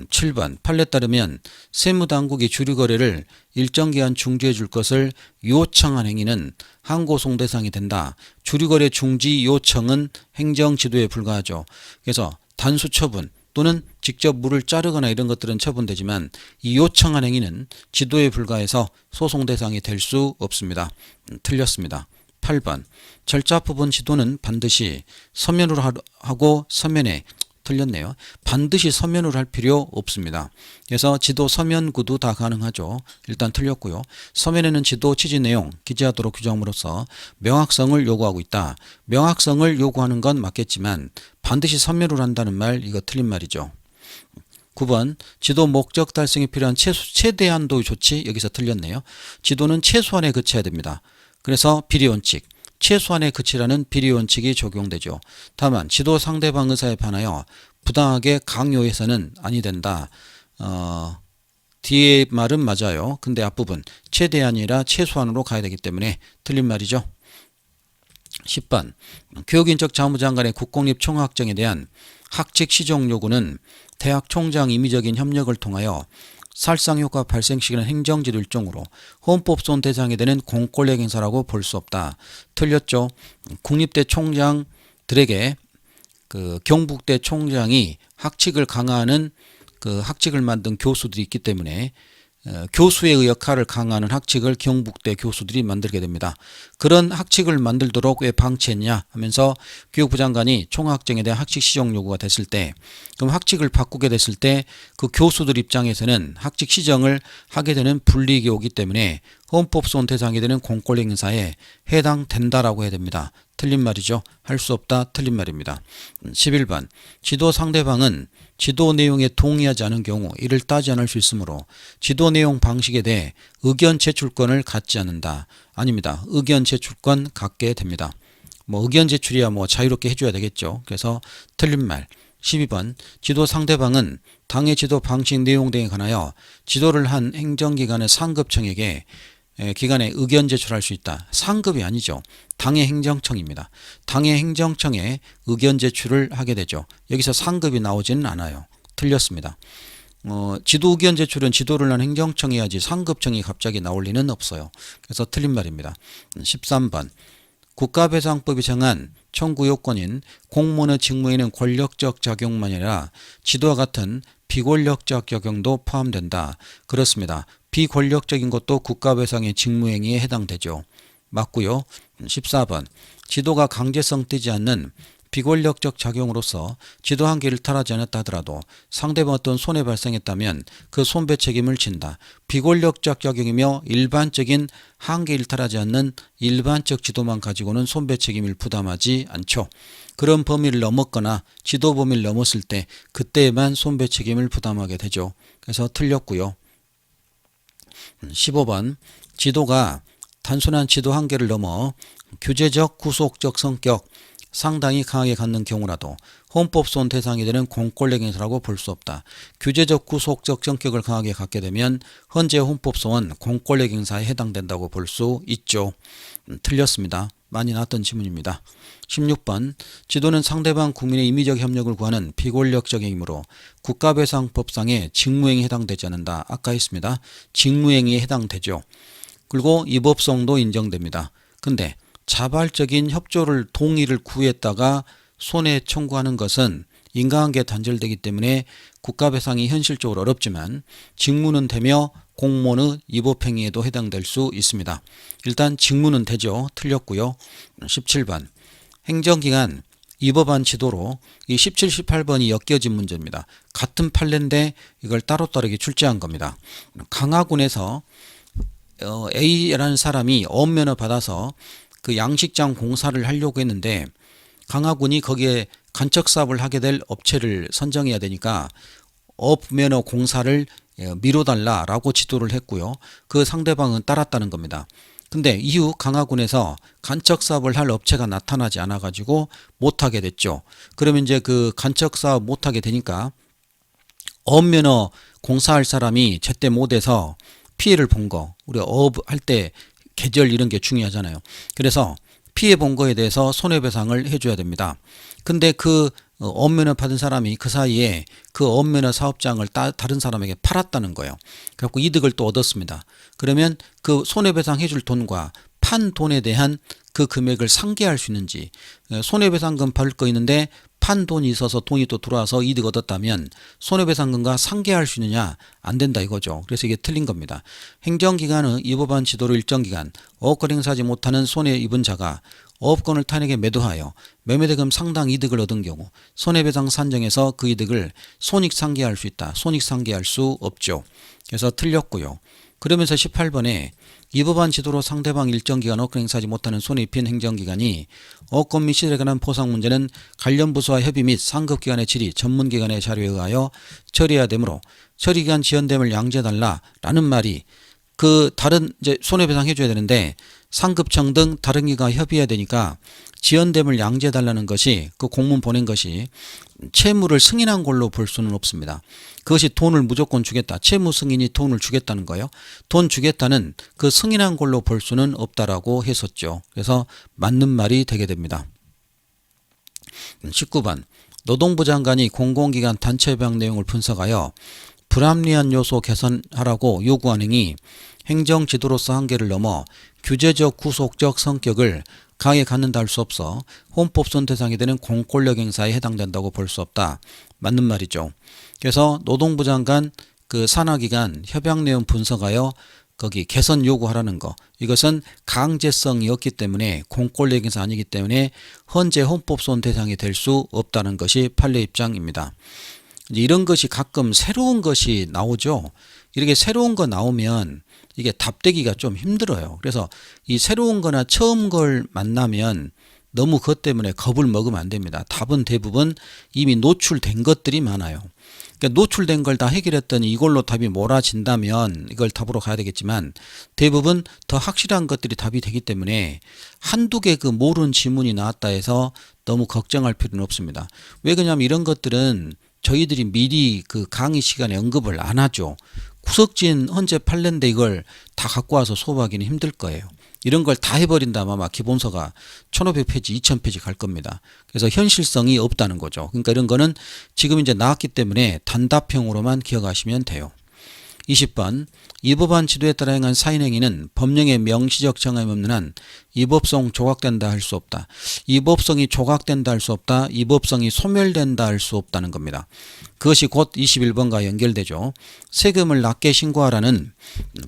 A: 7번 판례에 따르면 세무당국이 주류거래를 일정 기간 중지해 줄 것을 요청한 행위는 항고송 대상이 된다. 주류거래 중지 요청은 행정지도에 불과하죠. 그래서 단수처분 또는 직접 물을 자르거나 이런 것들은 처분되지만 이 요청한 행위는 지도에 불과해서 소송 대상이 될 수 없습니다. 틀렸습니다. 8번 절차 부분 지도는 반드시 서면으로 하고 서면에 틀렸네요. 반드시 서면으로 할 필요 없습니다. 그래서 지도 서면 구도 다 가능하죠. 일단 틀렸고요. 서면에는 지도 취지 내용 기재하도록 규정함으로써 명확성을 요구하고 있다. 명확성을 요구하는 건 맞겠지만 반드시 서면으로 한다는 말 이거 틀린 말이죠. 9번 지도 목적 달성에 필요한 최대한도의 조치 여기서 틀렸네요. 지도는 최소한에 그쳐야 됩니다. 그래서 비리원칙 최소한의 그치라는 비리원칙이 적용되죠. 다만 지도 상대방 의사에 반하여 부당하게 강요해서는 아니 된다. 뒤에 말은 맞아요. 근데 앞부분 최대한이라 최소한으로 가야 되기 때문에 틀린 말이죠. 10번 교육인적 자무장관의 국공립 총학정에 대한 학칙 시정 요구는 대학 총장 임의적인 협력을 통하여 살상효과 발생 시기는 행정지도 일종으로 헌법소원 대상이 되는 공권력 행사라고 볼 수 없다. 틀렸죠. 국립대 총장들에게 그 경북대 총장이 학칙을 강화하는 그 학칙을 만든 교수들이 있기 때문에 교수의 역할을 강화하는 학칙을 경북대 교수들이 만들게 됩니다. 그런 학칙을 만들도록 왜 방치했냐 하면서 교육부 장관이 총학정에 대한 학칙 시정 요구가 됐을 때 그럼 학칙을 바꾸게 됐을 때 그 교수들 입장에서는 학칙 시정을 하게 되는 불이익이 오기 때문에 헌법소원 대상이 되는 공권력 행사에 해당된다라고 해야 됩니다. 틀린 말이죠. 할 수 없다. 틀린 말입니다. 11번 지도 상대방은 지도 내용에 동의하지 않은 경우 이를 따지 않을 수 있으므로 지도 내용 방식에 대해 의견 제출권을 갖지 않는다. 아닙니다. 의견 제출권 갖게 됩니다. 뭐 의견 제출이야 뭐 자유롭게 해줘야 되겠죠. 그래서 틀린 말. 12번 지도 상대방은 당의 지도 방식 내용 등에 관하여 지도를 한 행정기관의 상급청에게 기관에 의견 제출할 수 있다. 상급이 아니죠. 당의 행정청입니다. 당의 행정청에 의견 제출을 하게 되죠. 여기서 상급이 나오지는 않아요. 틀렸습니다. 지도 의견 제출은 지도를 한 행정청이 해야지 상급청이 갑자기 나올 리는 없어요. 그래서 틀린 말입니다. 13번 국가배상법이 정한 청구 요건인 공무원의 직무에는 권력적 작용만이 아니라 지도와 같은 비권력적 적용도 포함된다. 그렇습니다. 비권력적인 것도 국가배상의 직무행위에 해당되죠. 맞고요. 14번 지도가 강제성 띠지 않는 비권력적 작용으로서 지도 한계를 탈하지 않았다 하더라도 상대방 어떤 손해 발생했다면 그 손배 책임을 진다. 비권력적 작용이며 일반적인 한계를 탈하지 않는 일반적 지도만 가지고는 손배 책임을 부담하지 않죠. 그런 범위를 넘었거나 지도 범위를 넘었을 때 그때에만 손배 책임을 부담하게 되죠. 그래서 틀렸고요. 15번 지도가 단순한 지도 한계를 넘어 규제적 구속적 성격 상당히 강하게 갖는 경우라도 헌법소원 대상이 되는 공권력 행사라고 볼 수 없다. 규제적 구속적 성격을 강하게 갖게 되면 현재 헌법소원 공권력 행사에 해당된다고 볼 수 있죠. 틀렸습니다. 많이 나왔던 지문입니다. 16번 지도는 상대방 국민의 임의적 협력을 구하는 비권력적 행위로 국가배상법상의 직무행위에 해당되지 않는다. 아까 했습니다. 직무행위에 해당되죠. 그리고 위법성도 인정됩니다. 근데 자발적인 협조를 동의를 구했다가 손해 청구하는 것은 인과관계 단절되기 때문에 국가배상이 현실적으로 어렵지만 직무는 되며 공무원의 위법행위에도 해당될 수 있습니다. 일단 직무는 되죠. 틀렸고요. 17번 행정기관 위법한 지도로 이 17, 18번이 엮여진 문제입니다. 같은 판례인데 이걸 따로따르게 출제한 겁니다. 강화군에서 A라는 사람이 어업면허 받아서 그 양식장 공사를 하려고 했는데 강화군이 거기에 간척사업을 하게 될 업체를 선정해야 되니까 어업면허 공사를 미뤄달라라고 지도를 했고요. 그 상대방은 따랐다는 겁니다. 근데 이후 강화군에서 간척사업을 할 업체가 나타나지 않아 가지고 못하게 됐죠. 그러면 이제 그 간척사업 못하게 되니까 어업면허 공사할 사람이 제때 못해서 피해를 본 거, 우리 어업할 때 계절 이런 게 중요하잖아요. 그래서 피해 본 거에 대해서 손해배상을 해줘야 됩니다. 근데 그 어업면허 받은 사람이 그 사이에 그 어업면허 사업장을 다른 사람에게 팔았다는 거예요. 그래갖고 이득을 또 얻었습니다. 그러면 그 손해배상 해줄 돈과 판 돈에 대한 그 금액을 상계할 수 있는지, 손해배상금 받을 거 있는데 판 돈이 있어서 돈이 또 들어와서 이득 얻었다면 손해배상금과 상계할 수 있느냐? 안 된다 이거죠. 그래서 이게 틀린 겁니다. 행정기관의 위법한 지도로 일정 기간 어업권 행사하지 못하는 손해 입은 자가 어업권을 타인에게 매도하여 매매대금 상당 이득을 얻은 경우 손해배상 산정에서 그 이득을 손익상계할 수 있다. 손익상계할 수 없죠. 그래서 틀렸고요. 그러면서 18번에 위법한 지도로 상대방 일정 기간 어업권 행사하지 못하는 손해 입힌 행정기관이 어업권 및 시설에 관한 포상 문제는 관련 부서와 협의 및 상급기관의 질의 전문기관의 자료에 의하여 처리해야 되므로 처리기간 지연됨을 양지해달라라는 말이 그 다른 이제 손해배상 해줘야 되는데 상급청 등 다른 기관과 협의해야 되니까 지연됨을 양지해달라는 것이 그 공문 보낸 것이 채무를 승인한 걸로 볼 수는 없습니다. 그것이 돈을 무조건 주겠다. 채무 승인이 돈을 주겠다는 거예요. 돈 주겠다는 그 승인한 걸로 볼 수는 없다라고 했었죠. 그래서 맞는 말이 되게 됩니다. 19번 노동부 장관이 공공기관 단체 협약 내용을 분석하여 불합리한 요소 개선하라고 요구한 행위 행정지도로서 한계를 넘어 규제적 구속적 성격을 강하게 갖는다 할 수 없어 헌법소원 대상이 되는 공권력 행사에 해당된다고 볼 수 없다. 맞는 말이죠. 그래서 노동부 장관 그 산하기관 협약 내용 분석하여 거기 개선 요구하라는 거 이것은 강제성이었기 때문에 공권력 행사 아니기 때문에 현재 헌법소원 대상이 될 수 없다는 것이 판례 입장입니다. 이런 것이 가끔 새로운 것이 나오죠. 이렇게 새로운 거 나오면 이게 답되기가 좀 힘들어요. 그래서 이 새로운 거나 처음 걸 만나면 너무 그것 때문에 겁을 먹으면 안 됩니다. 답은 대부분 이미 노출된 것들이 많아요. 그러니까 노출된 걸 다 해결했더니 이걸로 답이 몰아진다면 이걸 답으로 가야 되겠지만 대부분 더 확실한 것들이 답이 되기 때문에 한두 개 그 모르는 지문이 나왔다 해서 너무 걱정할 필요는 없습니다. 왜 그러냐면 이런 것들은 저희들이 미리 그 강의 시간에 언급을 안 하죠. 구석진 헌재 판례인데 이걸 다 갖고 와서 수업하기는 힘들 거예요. 이런 걸 다 해버린다면 아마 기본서가 1500페이지, 2000페이지 갈 겁니다. 그래서 현실성이 없다는 거죠. 그러니까 이런 거는 지금 이제 나왔기 때문에 단답형으로만 기억하시면 돼요. 20번 이 법안 지도에 따라 행한 사인행위는 법령의 명시적 정함이 없는 한 이법성 조각된다 할 수 없다. 이법성이 조각된다 할 수 없다. 이법성이 소멸된다 할 수 없다는 겁니다. 그것이 곧 21번과 연결되죠. 세금을 낮게 신고하라는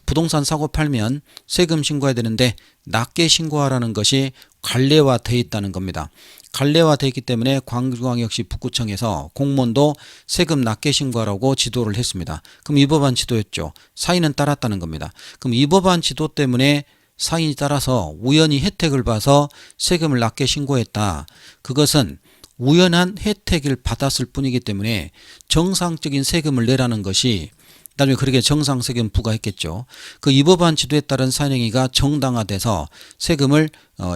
A: 부동산 사고 팔면 세금 신고해야 되는데 낮게 신고하라는 것이 관례화되어 있다는 겁니다. 관례화되어 있기 때문에 광주광역시 북구청에서 공무원도 세금 낮게 신고하라고 지도를 했습니다. 그럼 이 법안 지도였죠. 사인은 따랐다는 겁니다. 그럼 이 법안 지도 때문에 사인이 따라서 우연히 혜택을 봐서 세금을 낮게 신고했다. 그것은 우연한 혜택을 받았을 뿐이기 때문에 정상적인 세금을 내라는 것이 나중에 그렇게 정상세금 부과했겠죠. 그 이 법안 지도에 따른 사인행위가 정당화돼서 세금을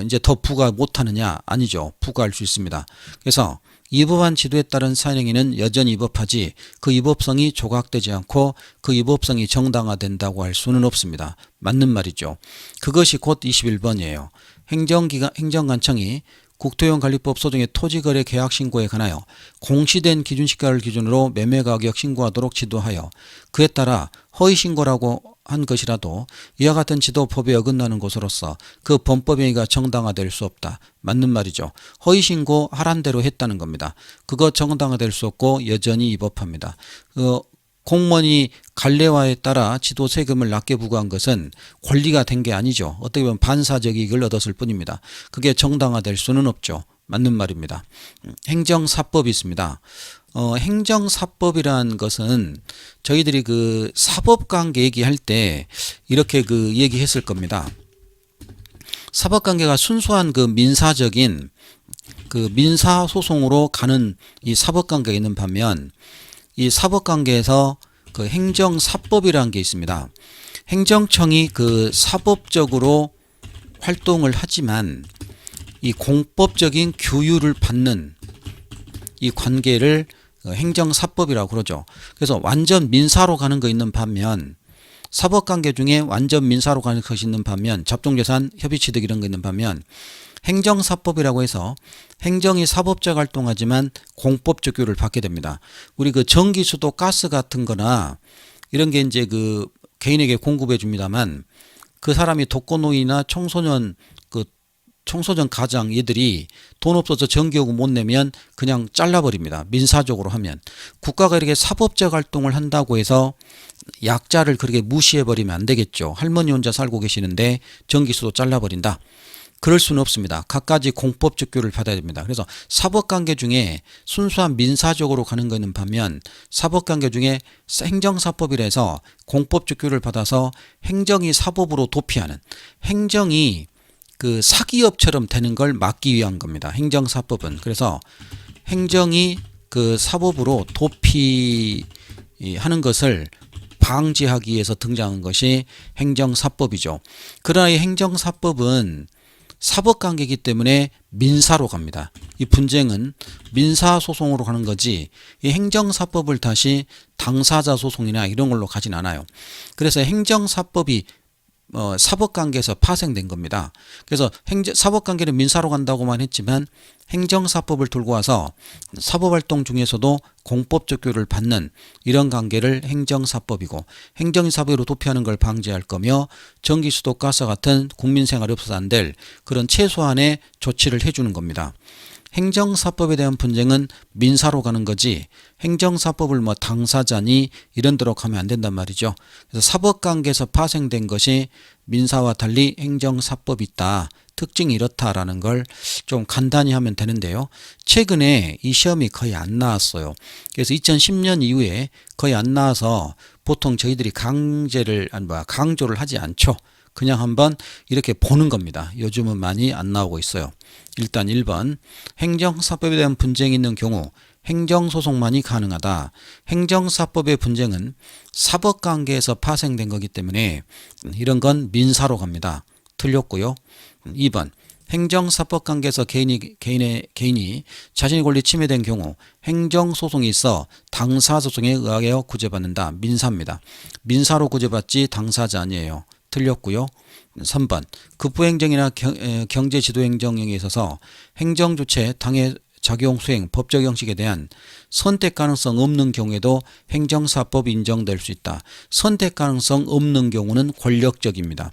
A: 이제 더 부과 못하느냐? 아니죠. 부과할 수 있습니다. 그래서 이 법안 지도에 따른 사인행위는 여전히 위법하지 그 위법성이 조각되지 않고 그 위법성이 정당화된다고 할 수는 없습니다. 맞는 말이죠. 그것이 곧 21번이에요. 행정관청이 국토용관리법 소정의 토지거래 계약 신고에 관하여 공시된 기준시가를 기준으로 매매가격 신고하도록 지도하여 그에 따라 허위신고라고 한 것이라도 이와 같은 지도 법에 어긋나는 것으로서 그 범법행위가 정당화될 수 없다. 맞는 말이죠. 허위신고 하란 대로 했다는 겁니다. 그거 정당화될 수 없고 여전히 위법합니다. 공무원이 관례화에 따라 지도 세금을 낮게 부과한 것은 권리가 된 게 아니죠. 어떻게 보면 반사적 이익을 얻었을 뿐입니다. 그게 정당화될 수는 없죠. 맞는 말입니다. 행정사법이 있습니다. 행정사법이라는 것은 저희들이 그 사법관계 얘기할 때 이렇게 그 얘기했을 겁니다. 사법관계가 순수한 그 민사적인 그 민사소송으로 가는 이 사법관계가 있는 반면 이 사법관계에서 그 행정사법이라는 게 있습니다. 행정청이 그 사법적으로 활동을 하지만 이 공법적인 규율을 받는 이 관계를 행정사법이라고 그러죠. 그래서 완전 민사로 가는 거 있는 반면 사법관계 중에 완전 민사로 가는 것이 있는 반면 잡종재산, 협의취득 이런 거 있는 반면 행정사법이라고 해서 행정이 사법적 활동하지만 공법적 규율을 받게 됩니다. 우리 그 전기, 수도, 가스 같은 거나 이런 게 이제 그 개인에게 공급해 줍니다만 그 사람이 독거노인이나 청소년 가장 얘들이 돈 없어서 전기요금 못 내면 그냥 잘라버립니다. 민사적으로 하면. 국가가 이렇게 사법적 활동을 한다고 해서 약자를 그렇게 무시해버리면 안 되겠죠. 할머니 혼자 살고 계시는데 전기수도 잘라버린다. 그럴 수는 없습니다. 각가지 공법적 규율을 받아야 됩니다. 그래서 사법관계 중에 순수한 민사적으로 가는 거는 반면 사법관계 중에 행정사법이라 해서 공법적 규율을 받아서 행정이 사법으로 도피하는 행정이 그 사기업처럼 되는 걸 막기 위한 겁니다. 행정사법은. 그래서 행정이 그 사법으로 도피하는 것을 방지하기 위해서 등장한 것이 행정사법이죠. 그러나 이 행정사법은 사법관계이기 때문에 민사로 갑니다. 이 분쟁은 민사소송으로 가는 거지 이 행정사법을 다시 당사자 소송이나 이런 걸로 가진 않아요. 그래서 행정사법이 사법관계에서 파생된 겁니다. 그래서 사법관계는 민사로 간다고만 했지만 행정사법을 들고 와서 사법활동 중에서도 공법적 규율을 받는 이런 관계를 행정사법이고 행정사법으로 도피하는 걸 방지할 거며 전기, 수도, 가스 같은 국민생활이 없어서 안 될 그런 최소한의 조치를 해주는 겁니다. 행정사법에 대한 분쟁은 민사로 가는 거지 행정사법을 뭐 당사자니 이런 데로 가면 안 된단 말이죠. 그래서 사법관계에서 파생된 것이 민사와 달리 행정사법이 있다. 특징이 이렇다라는 걸 좀 간단히 하면 되는데요. 최근에 이 시험이 거의 안 나왔어요. 그래서 2010년 이후에 거의 안 나와서 보통 저희들이 강조를 하지 않죠. 그냥 한번 이렇게 보는 겁니다. 요즘은 많이 안 나오고 있어요. 일단 1번 행정사법에 대한 분쟁이 있는 경우 행정소송만이 가능하다. 행정사법의 분쟁은 사법관계에서 파생된 거기 때문에 이런 건 민사로 갑니다. 틀렸고요. 2번 행정사법관계에서 개인이 자신의 권리 침해된 경우 행정소송이 있어 당사소송에 의하여 구제받는다. 민사입니다. 민사로 구제받지 당사자 아니에요. 틀렸고요. 3번 급부행정이나 경제지도행정령에 있어서 행정주체 당해 작용 수행 법적 형식에 대한 선택 가능성 없는 경우에도 행정사법 인정될 수 있다. 선택 가능성 없는 경우는 권력적입니다.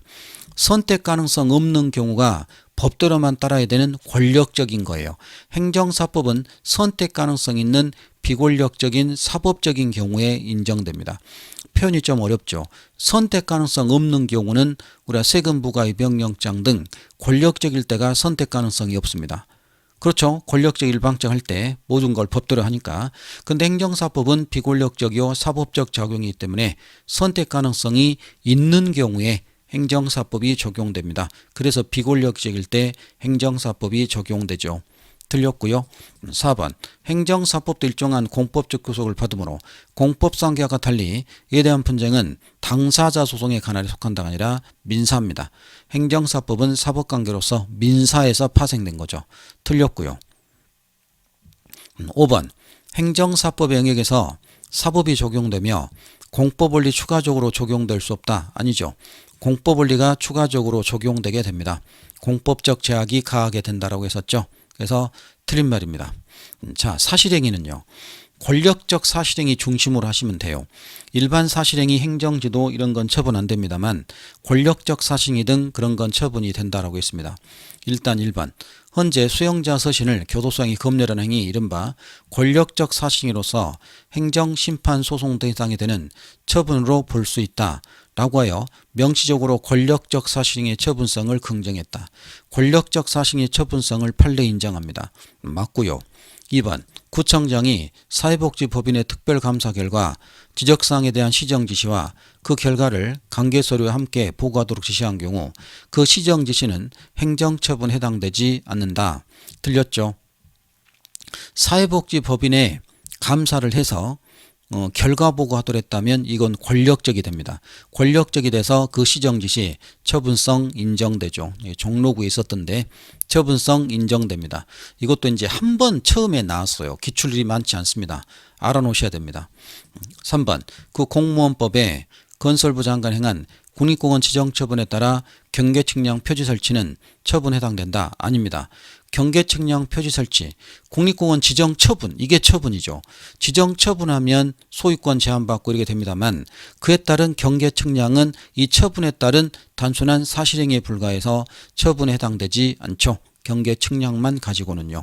A: 선택 가능성 없는 경우가 법대로만 따라야 되는 권력적인 거예요. 행정사법은 선택 가능성 있는 비권력적인 사법적인 경우에 인정됩니다. 표현이 좀 어렵죠. 선택 가능성 없는 경우는 우리가 세금 부과의 명령장 등 권력적일 때가 선택 가능성이 없습니다. 그렇죠. 권력적 일방적할 때 모든 걸 법대로 하니까. 근데 행정사법은 비권력적이요 사법적 작용이기 때문에 선택 가능성이 있는 경우에 행정사법이 적용됩니다. 그래서 비권력적일 때 행정사법이 적용되죠. 틀렸고요. 4번 행정사법도 일정한 공법적 구속을 받으므로 공법상계와 달리 이에 대한 분쟁은 당사자 소송의 관할에 속한다가 아니라 민사입니다. 행정사법은 사법관계로서 민사에서 파생된 거죠. 틀렸고요. 5번 행정사법의 영역에서 사법이 적용되며 공법원리 추가적으로 적용될 수 없다. 아니죠. 공법원리가 추가적으로 적용되게 됩니다. 공법적 제약이 가하게 된다라고 했었죠. 그래서 틀린 말입니다. 자, 사실행위는요. 권력적 사실행위 중심으로 하시면 돼요. 일반 사실행위 행정지도 이런 건 처분 안 됩니다만 권력적 사실행위 등 그런 건 처분이 된다라고 했습니다. 일단 1번 현재 수용자 서신을 교도소장이 검열하는 행위 이른바 권력적 사실행위로서 행정심판소송 대상이 되는 처분으로 볼 수 있다. 라고 하여 명시적으로 권력적 사실행위의 처분성을 긍정했다. 권력적 사실행위의 처분성을 판례 인정합니다. 맞고요. 2번 구청장이 사회복지법인의 특별감사 결과 지적사항에 대한 시정지시와 그 결과를 관계서류와 함께 보고하도록 지시한 경우 그 시정지시는 행정처분에 해당되지 않는다. 틀렸죠. 사회복지법인의 감사를 해서 결과 보고하더랬다면 이건 권력적이 됩니다. 권력적이 돼서 그 시정지시 처분성 인정되죠. 종로구에 있었던데 처분성 인정됩니다. 이것도 이제 한 번 처음에 나왔어요. 기출일이 많지 않습니다. 알아놓으셔야 됩니다. 3번 그 공무원법에 건설부 장관 행한 국립공원 지정처분에 따라 경계측량 표지 설치는 처분에 해당된다. 아닙니다. 경계측량 표지 설치, 국립공원 지정처분, 이게 처분이죠. 지정처분하면 소유권 제한받고 이렇게 됩니다만 그에 따른 경계측량은 이 처분에 따른 단순한 사실행위에 불과해서 처분에 해당되지 않죠. 경계측량만 가지고는요.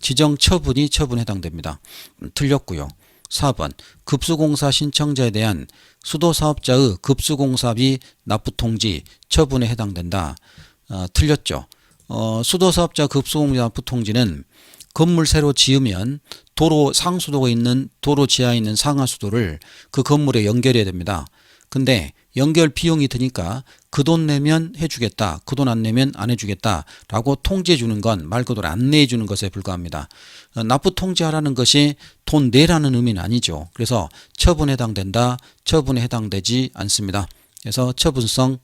A: 지정처분이 처분에 해당됩니다. 틀렸고요. 4번 급수공사 신청자에 대한 수도사업자의 급수공사비 납부통지 처분에 해당된다. 틀렸죠. 수도사업자 급수공사 납부통지는 건물 새로 지으면 도로 상수도가 있는 도로 지하에 있는 상하수도를 그 건물에 연결해야 됩니다. 근데 연결 비용이 드니까 그 돈 내면 해주겠다. 그 돈 안 내면 안 해주겠다. 라고 통지해 주는 건 말 그대로 안내해 주는 것에 불과합니다. 납부 통지하라는 것이 돈 내라는 의미는 아니죠. 그래서 처분에 해당된다. 처분에 해당되지 않습니다. 그래서 처분성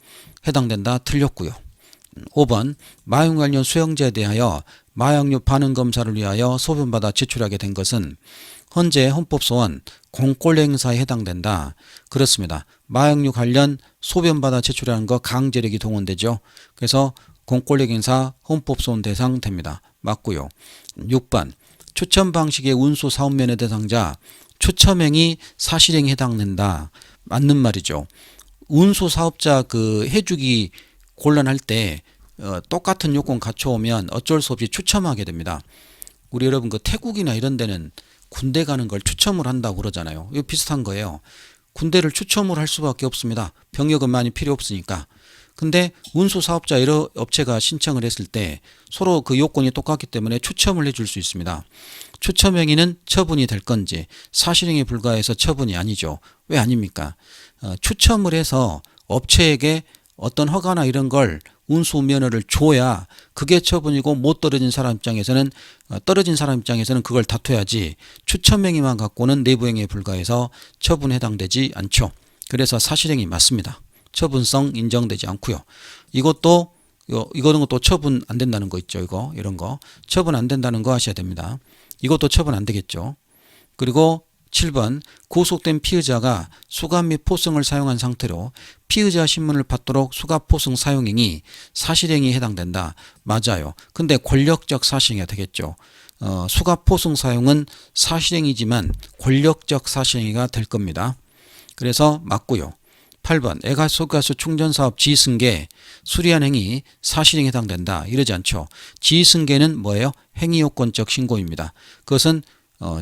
A: 해당된다. 틀렸고요. 5번 마약 관련 수용자에 대하여 마약류 반응 검사를 위하여 소변받아 제출하게 된 것은 현재 헌법소원 공권력 행사에 해당된다. 그렇습니다. 마약류 관련 소변받아 제출하는 거 강제력이 동원되죠. 그래서 공권력 행사 헌법소원 대상 됩니다. 맞고요. 6번 추첨 방식의 운수 사업면의 대상자 추첨행위 사실행위에 해당된다. 맞는 말이죠. 운수 사업자 그 해주기 곤란할 때 똑같은 요건 갖춰오면 어쩔 수 없이 추첨하게 됩니다. 우리 여러분 그 태국이나 이런 데는 군대 가는 걸 추첨을 한다고 그러잖아요. 이거 비슷한 거예요. 군대를 추첨을 할 수밖에 없습니다. 병력은 많이 필요 없으니까. 근데 운수사업자 여러 업체가 신청을 했을 때 서로 그 요건이 똑같기 때문에 추첨을 해줄 수 있습니다. 추첨행위는 처분이 될 건지 사실행위에 불과해서 처분이 아니죠. 왜 아닙니까? 추첨을 해서 업체에게 어떤 허가나 이런 걸 운수 면허를 줘야 그게 처분이고 못 떨어진 사람 입장에서는 그걸 다퉈야지 추첨행위만 갖고는 내부행위에 불과해서 처분에 해당되지 않죠. 그래서 사실행위 맞습니다. 처분성 인정되지 않고요. 이거는 또 처분 안 된다는 거 있죠. 이런 거 처분 안 된다는 거 하셔야 됩니다. 이것도 처분 안 되겠죠. 그리고 7번 구속된 피의자가 수감 및 포승을 사용한 상태로 피의자 신문을 받도록 수감 포승 사용행위 사실행위에 해당된다. 맞아요. 근데 권력적 사실행위가 되겠죠. 수감 포승 사용은 사실행위지만 권력적 사실행위가 될 겁니다. 그래서 맞고요. 8번 애가스가스 충전사업 지승계 수리한 행위 사실행위에 해당된다. 이러지 않죠. 지승계는 뭐예요? 행위요건적 신고입니다. 그것은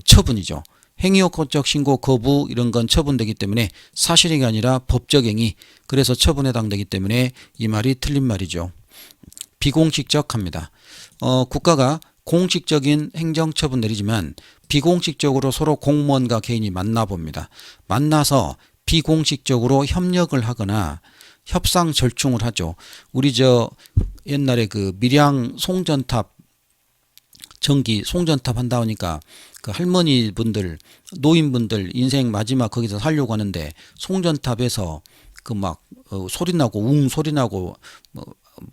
A: 처분이죠. 행위요건적 신고 거부 이런 건 처분되기 때문에 사실행위가 아니라 법적 행위, 그래서 처분에 해당되기 때문에 이 말이 틀린 말이죠. 비공식적 합니다. 국가가 공식적인 행정처분 내리지만 비공식적으로 서로 공무원과 개인이 만나봅니다. 만나서 비공식적으로 협력을 하거나 협상 절충을 하죠. 우리 옛날에 그 밀양 송전탑 전기 송전탑 한다 하니까 그 할머니 분들 노인분들 인생 마지막 거기서 살려고 하는데 송전탑에서 그 막 소리 나고 웅 소리 나고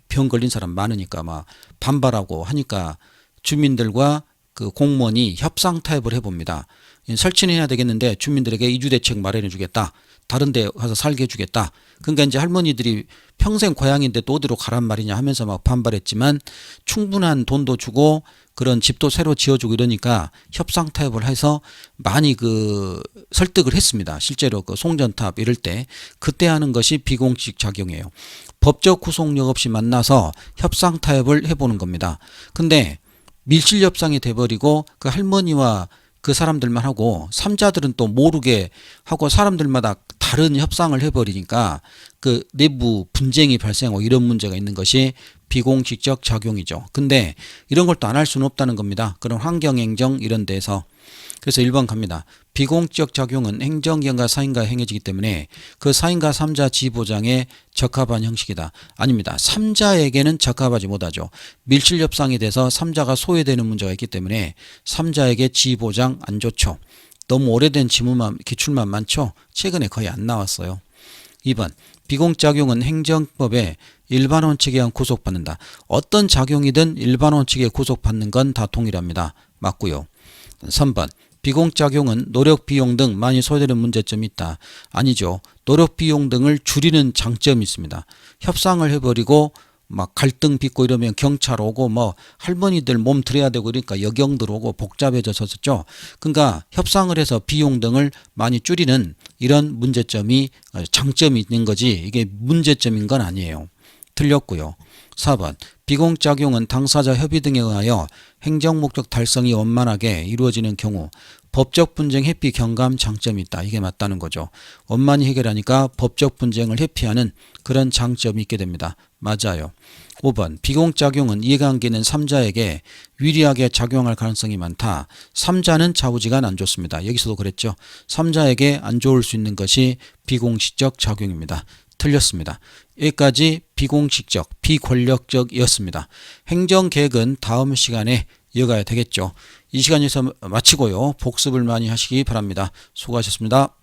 A: 병 걸린 사람 많으니까 막 반발하고 하니까 주민들과 그 공무원이 협상 타협을 해봅니다. 설치는 해야 되겠는데 주민들에게 이주대책 마련해 주겠다. 다른 데 가서 살게 해주겠다. 그러니까 이제 할머니들이 평생 고향인데 또 어디로 가란 말이냐 하면서 막 반발했지만 충분한 돈도 주고 그런 집도 새로 지어주고 이러니까 협상 타협을 해서 많이 그 설득을 했습니다. 실제로 그 송전탑 이럴 때 그때 하는 것이 비공식 작용이에요. 법적 구속력 없이 만나서 협상 타협을 해보는 겁니다. 근데 밀실 협상이 돼버리고 그 할머니와 그 사람들만 하고 삼자들은 또 모르게 하고 사람들마다 다른 협상을 해버리니까 그 내부 분쟁이 발생하고 이런 문제가 있는 것이 비공식적 작용이죠. 근데 이런 걸 또 안 할 수는 없다는 겁니다. 그런 환경행정 이런 데서. 그래서 1번 갑니다. 비공식적 작용은 행정기관과 사인과 행해지기 때문에 그 사인과 3자 지보장에 적합한 형식이다. 아닙니다. 3자에게는 적합하지 못하죠. 밀실협상이 돼서 3자가 소외되는 문제가 있기 때문에 3자에게 지보장 안 좋죠. 너무 오래된 지문만 기출만 많죠. 최근에 거의 안 나왔어요. 2번 비공작용은 행정법의 일반 원칙에 의한 구속받는다. 어떤 작용이든 일반 원칙에 구속받는 건 다 동일합니다. 맞고요. 3번 비공작용은 노력 비용 등 많이 소요되는 문제점이 있다. 아니죠. 노력 비용 등을 줄이는 장점이 있습니다. 협상을 해버리고 막 갈등 빚고 이러면 경찰 오고 뭐 할머니들 몸 들여야 되고 그러니까 여경들 오고 복잡해졌었죠. 그러니까 협상을 해서 비용 등을 많이 줄이는 이런 문제점이 장점이 있는 거지 이게 문제점인 건 아니에요. 틀렸고요. 4번 비공작용은 당사자 협의 등에 의하여 행정목적 달성이 원만하게 이루어지는 경우 법적 분쟁 회피 경감 장점이 있다. 이게 맞다는 거죠. 원만히 해결하니까 법적 분쟁을 회피하는 그런 장점이 있게 됩니다. 맞아요. 5번 비공작용은 이해관계 있는 3자에게 유리하게 작용할 가능성이 많다. 3자는 좌우지간 안 좋습니다. 여기서도 그랬죠. 3자에게 안 좋을 수 있는 것이 비공식적 작용입니다. 틀렸습니다. 여기까지 비공식적, 비권력적이었습니다. 행정개혁은 다음 시간에 이어가야 되겠죠. 이 시간에서 마치고요. 복습을 많이 하시기 바랍니다. 수고하셨습니다.